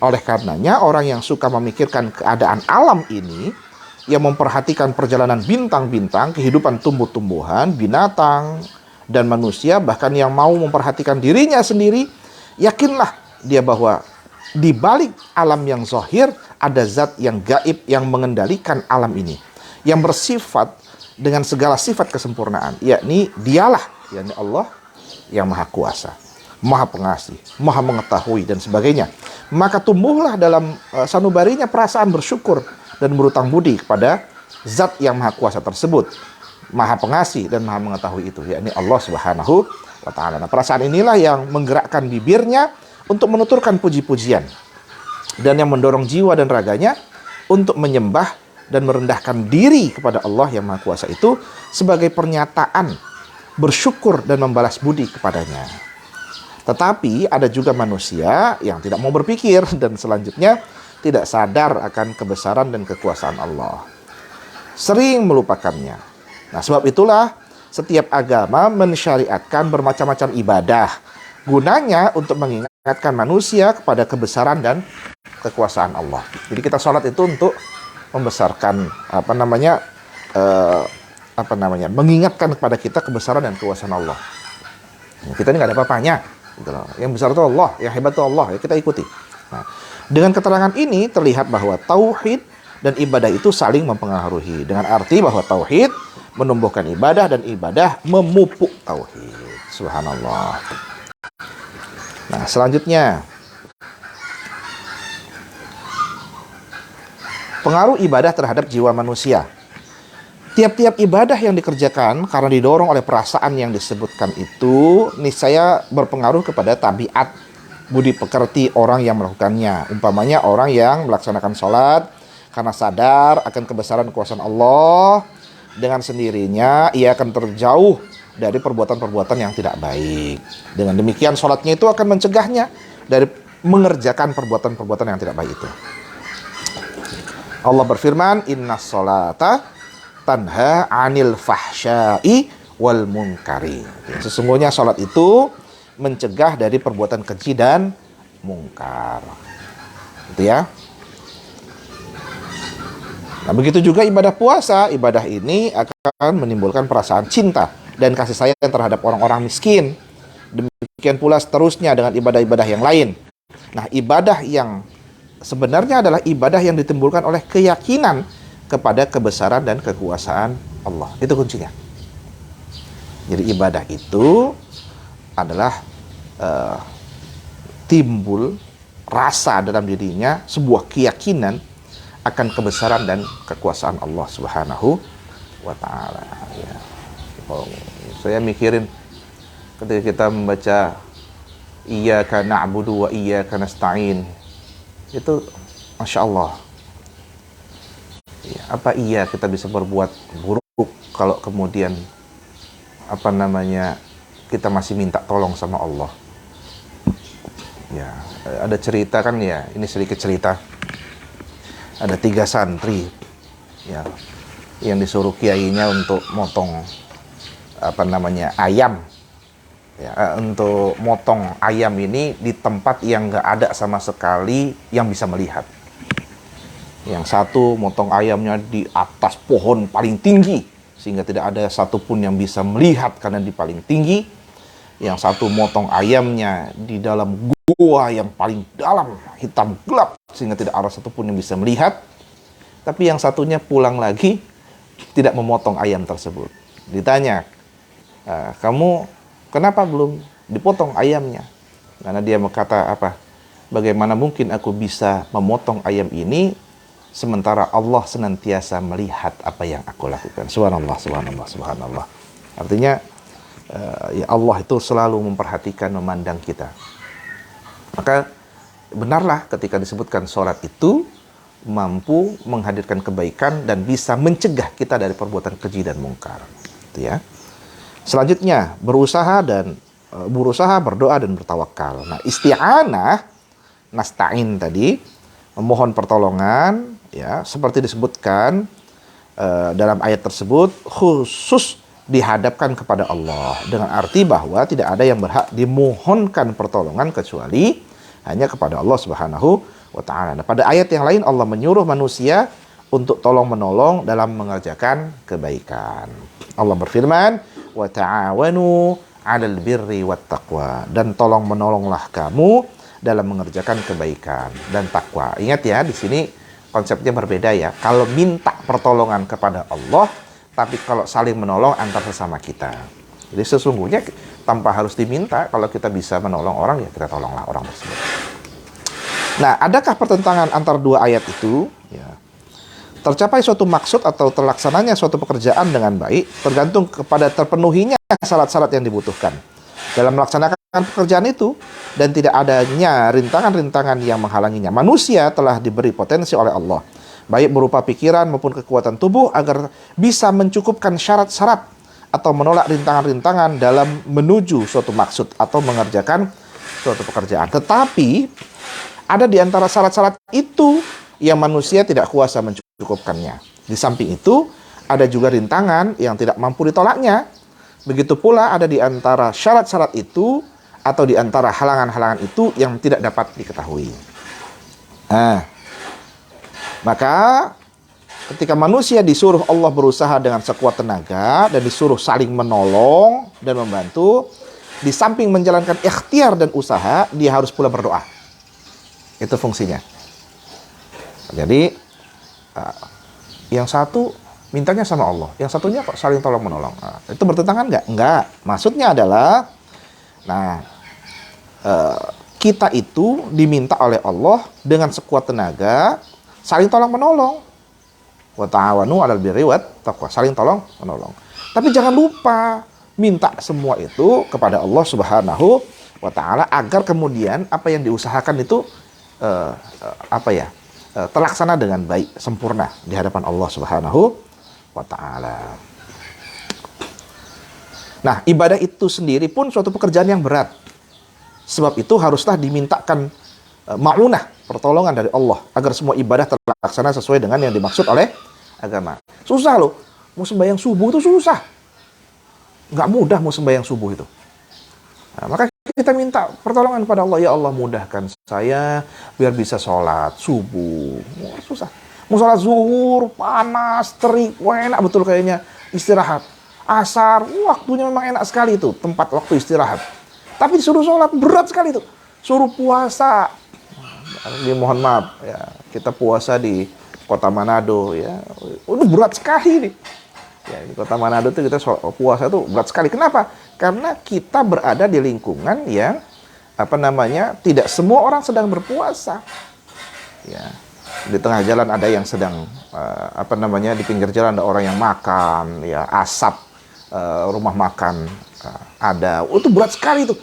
Oleh karenanya, orang yang suka memikirkan keadaan alam ini, yang memperhatikan perjalanan bintang-bintang, kehidupan tumbuh-tumbuhan, binatang, dan manusia, bahkan yang mau memperhatikan dirinya sendiri, yakinlah dia bahwa di balik alam yang zahir ada zat yang gaib yang mengendalikan alam ini, yang bersifat dengan segala sifat kesempurnaan, yakni dialah, yakni Allah yang maha kuasa, maha pengasih, maha mengetahui, dan sebagainya. Maka tumbuhlah dalam sanubarinya perasaan bersyukur dan berutang budi kepada zat yang maha kuasa tersebut, maha pengasih dan maha mengetahui itu, yakni Allah Subhanahu wa ta'ala. Nah, perasaan inilah yang menggerakkan bibirnya untuk menuturkan puji-pujian, dan yang mendorong jiwa dan raganya untuk menyembah dan merendahkan diri kepada Allah yang maha kuasa itu sebagai pernyataan bersyukur dan membalas budi kepadanya. Tetapi ada juga manusia yang tidak mau berpikir dan selanjutnya tidak sadar akan kebesaran dan kekuasaan Allah, sering melupakannya. Nah, sebab itulah setiap agama mensyariatkan bermacam-macam ibadah, gunanya untuk mengingatkan manusia kepada kebesaran dan kekuasaan Allah. Jadi kita sholat itu untuk membesarkan, mengingatkan kepada kita kebesaran dan kekuasaan Allah. Kita ini nggak ada apa-apanya, gitu loh. Yang besar itu Allah, yang hebat itu Allah, ya kita ikuti. Nah, dengan keterangan ini terlihat bahwa tauhid dan ibadah itu saling mempengaruhi, dengan arti bahwa tauhid menumbuhkan ibadah dan ibadah memupuk tauhid. Subhanallah. Nah, selanjutnya, pengaruh ibadah terhadap jiwa manusia. Tiap-tiap ibadah yang dikerjakan karena didorong oleh perasaan yang disebutkan itu niscaya berpengaruh kepada tabiat budi pekerti orang yang melakukannya. Umpamanya orang yang melaksanakan sholat karena sadar akan kebesaran kekuasaan Allah, dengan sendirinya ia akan terjauh dari perbuatan-perbuatan yang tidak baik. Dengan demikian sholatnya itu akan mencegahnya dari mengerjakan perbuatan-perbuatan yang tidak baik itu. Allah berfirman, innas sholata tanha anil fahsyai wal munkari. Sesungguhnya sholat itu mencegah dari perbuatan keji dan mungkar. Gitu ya. Nah, begitu juga ibadah puasa. Ibadah ini akan menimbulkan perasaan cinta dan kasih sayang terhadap orang-orang miskin. Demikian pula seterusnya dengan ibadah-ibadah yang lain. Nah, ibadah yang sebenarnya adalah ibadah yang ditimbulkan oleh keyakinan kepada kebesaran dan kekuasaan Allah. Itu kuncinya. Jadi ibadah itu adalah timbul rasa dalam dirinya sebuah keyakinan akan kebesaran dan kekuasaan Allah Subhanahu wa ta'ala. Ya. Saya mikirin ketika kita membaca iyyaka na'budu wa iyyaka nasta'in, itu Masya Allah. Ya, apa iya kita bisa berbuat buruk kalau kemudian kita masih minta tolong sama Allah? Ya, ada cerita kan ya, ini sedikit cerita. Ada 3 santri ya, yang disuruh kiainya untuk motong ayam. Ya, untuk motong ayam ini di tempat yang nggak ada sama sekali yang bisa melihat. Yang satu motong ayamnya di atas pohon paling tinggi, sehingga tidak ada satupun yang bisa melihat karena di paling tinggi. Yang satu motong ayamnya di dalam gua yang paling dalam, hitam gelap, sehingga tidak ada satupun yang bisa melihat. Tapi yang satunya pulang lagi, tidak memotong ayam tersebut. Ditanya, kamu kenapa belum dipotong ayamnya. Karena dia berkata apa? Bagaimana mungkin aku bisa memotong ayam ini sementara Allah senantiasa melihat apa yang aku lakukan. Subhanallah, subhanallah, subhanallah. Artinya ya Allah itu selalu memperhatikan, memandang kita. Maka benarlah ketika disebutkan sholat itu mampu menghadirkan kebaikan dan bisa mencegah kita dari perbuatan keji dan mungkar. Itu ya. Selanjutnya berusaha, berdoa dan bertawakal. Nah, isti'anah, nasta'in tadi, memohon pertolongan, ya, seperti disebutkan dalam ayat tersebut, khusus dihadapkan kepada Allah, dengan arti bahwa tidak ada yang berhak dimohonkan pertolongan kecuali hanya kepada Allah Subhanahu wa ta'ala. Nah, pada ayat yang lain Allah menyuruh manusia untuk tolong menolong dalam mengerjakan kebaikan. Allah berfirman, wa ta'awanu 'alal birri wat taqwa, dan tolong menolonglah kamu dalam mengerjakan kebaikan dan takwa. Ingat ya, di sini konsepnya berbeda ya. Kalau minta pertolongan kepada Allah, tapi kalau saling menolong antar sesama kita. Jadi sesungguhnya tanpa harus diminta, kalau kita bisa menolong orang, ya kita tolonglah orang tersebut. Nah, adakah pertentangan antara dua ayat itu? Ya. Tercapai suatu maksud atau terlaksananya suatu pekerjaan dengan baik tergantung kepada terpenuhinya syarat-syarat yang dibutuhkan dalam melaksanakan pekerjaan itu, dan tidak adanya rintangan-rintangan yang menghalanginya. Manusia telah diberi potensi oleh Allah, baik berupa pikiran maupun kekuatan tubuh, agar bisa mencukupkan syarat-syarat atau menolak rintangan-rintangan dalam menuju suatu maksud atau mengerjakan suatu pekerjaan. Tetapi ada di antara syarat-syarat itu yang manusia tidak kuasa mencukupkannya. Di samping itu, ada juga rintangan yang tidak mampu ditolaknya. Begitu pula ada di antara syarat-syarat itu atau di antara halangan-halangan itu yang tidak dapat diketahui. Nah, maka ketika manusia disuruh Allah berusaha dengan sekuat tenaga dan disuruh saling menolong dan membantu, di samping menjalankan ikhtiar dan usaha, dia harus pula berdoa. Itu fungsinya. Jadi yang satu mintanya sama Allah, yang satunya kok saling tolong menolong. Nah, itu bertentangan nggak? Nggak. Maksudnya adalah, kita itu diminta oleh Allah dengan sekuat tenaga saling tolong menolong. Wa ta'awanu 'alal birri wat taqwa, saling tolong menolong. Tapi jangan lupa minta semua itu kepada Allah Subhanahu wa ta'ala, agar kemudian apa yang diusahakan itu terlaksana dengan baik, sempurna di hadapan Allah Subhanahu wa ta'ala. Nah, ibadah itu sendiri pun suatu pekerjaan yang berat. Sebab itu haruslah dimintakan ma'unah, pertolongan dari Allah, agar semua ibadah terlaksana sesuai dengan yang dimaksud oleh agama. Susah loh, mau sembahyang subuh itu susah. Nggak mudah mau sembahyang subuh itu. Nah, maka kita minta pertolongan pada Allah. Ya Allah, mudahkan saya biar bisa sholat subuh. Susah. Mau sholat zuhur, panas, terik, enak betul kayaknya. Istirahat. Asar, waktunya memang enak sekali itu, tempat waktu istirahat. Tapi disuruh sholat, berat sekali itu. Suruh puasa. Mohon maaf, ya, kita puasa di kota Manado, ya. Udah berat sekali nih. Ya, di kota Manado itu kita puasa itu berat sekali. Kenapa? Karena kita berada di lingkungan yang tidak semua orang sedang berpuasa. Ya, di tengah jalan ada yang sedang di pinggir jalan ada orang yang makan, ya, asap rumah makan ada. Itu berat sekali itu.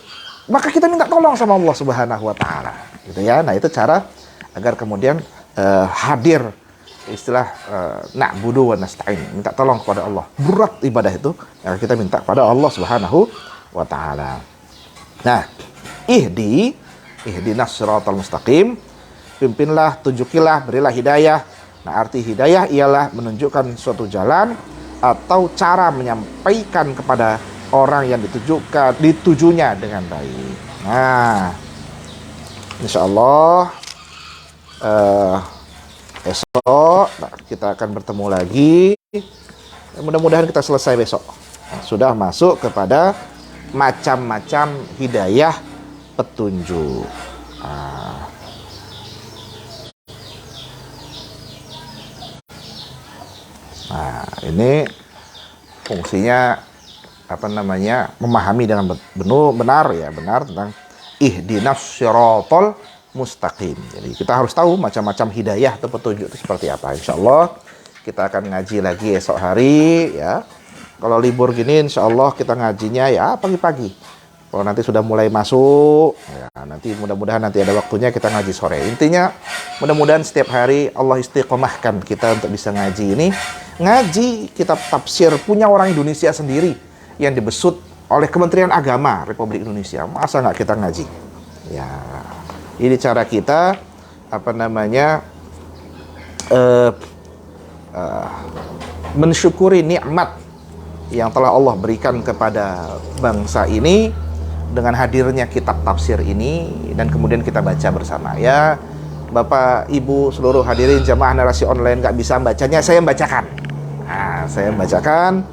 Maka kita minta tolong sama Allah Subhanahu wa ta'ala. Gitu ya. Nah, itu cara agar kemudian hadir istilah na'budu wa nasta'in, minta tolong kepada Allah. Berat ibadah itu, yang kita minta kepada Allah Subhanahu wa ta'ala. Nah, ihdinas siratal mustaqim, pimpinlah, tunjukilah, berilah hidayah. Nah, arti hidayah ialah menunjukkan suatu jalan atau cara menyampaikan kepada orang yang ditujunya dengan baik. Nah, insyaallah esok kita akan bertemu lagi. Mudah-mudahan kita selesai besok. Sudah masuk kepada macam-macam hidayah petunjuk. Nah, ini fungsinya memahami dengan benar tentang ihdinas siratal mustaqim. Jadi kita harus tahu macam-macam hidayah atau petunjuk itu seperti apa. Insyaallah kita akan ngaji lagi esok hari ya. Kalau libur gini insyaallah kita ngajinya ya pagi-pagi. Kalau nanti sudah mulai masuk, ya nanti mudah-mudahan nanti ada waktunya kita ngaji sore. Intinya mudah-mudahan setiap hari Allah istiqomahkan kita untuk bisa ngaji ini. Ngaji kitab tafsir punya orang Indonesia sendiri yang dibesut oleh Kementerian Agama Republik Indonesia. Masa nggak kita ngaji? Ya, ini cara kita mensyukuri nikmat yang telah Allah berikan kepada bangsa ini dengan hadirnya kitab tafsir ini dan kemudian kita baca bersama ya. Bapak Ibu seluruh hadirin jamaah narasi online nggak bisa bacanya, saya membacakan. Saya membacakan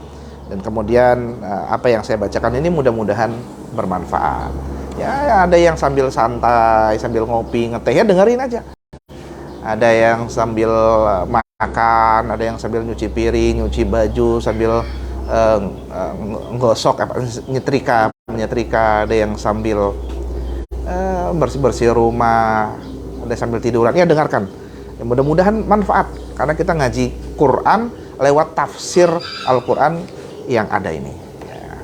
dan kemudian apa yang saya bacakan ini mudah-mudahan bermanfaat. Ya, ada yang sambil santai, sambil ngopi, ngeteh ya dengerin aja. Ada yang sambil makan, ada yang sambil nyuci piring, nyuci baju, sambil gosok menyetrika, ada yang sambil bersih-bersih rumah, ada sambil tiduran. Ya dengarkan. Ya, mudah-mudahan manfaat karena kita ngaji Quran lewat tafsir Al-Quran yang ada ini. Ya.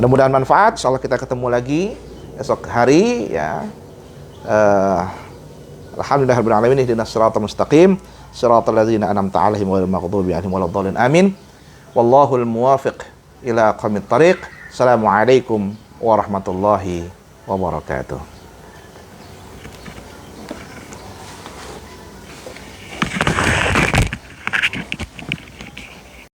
Mudah-mudahan manfaat. Insyaallah kita ketemu lagi esok hari ya. Alhamdulillahirabbil alamin ihdinas siratal mustaqim siratal ladzina an'amta 'alaihim ghairil maghdubi 'alaihim waladdallin. Amin. Wallahul muwafiq ila aqwamit thariq. Assalamualaikum warahmatullahi wabarakatuh.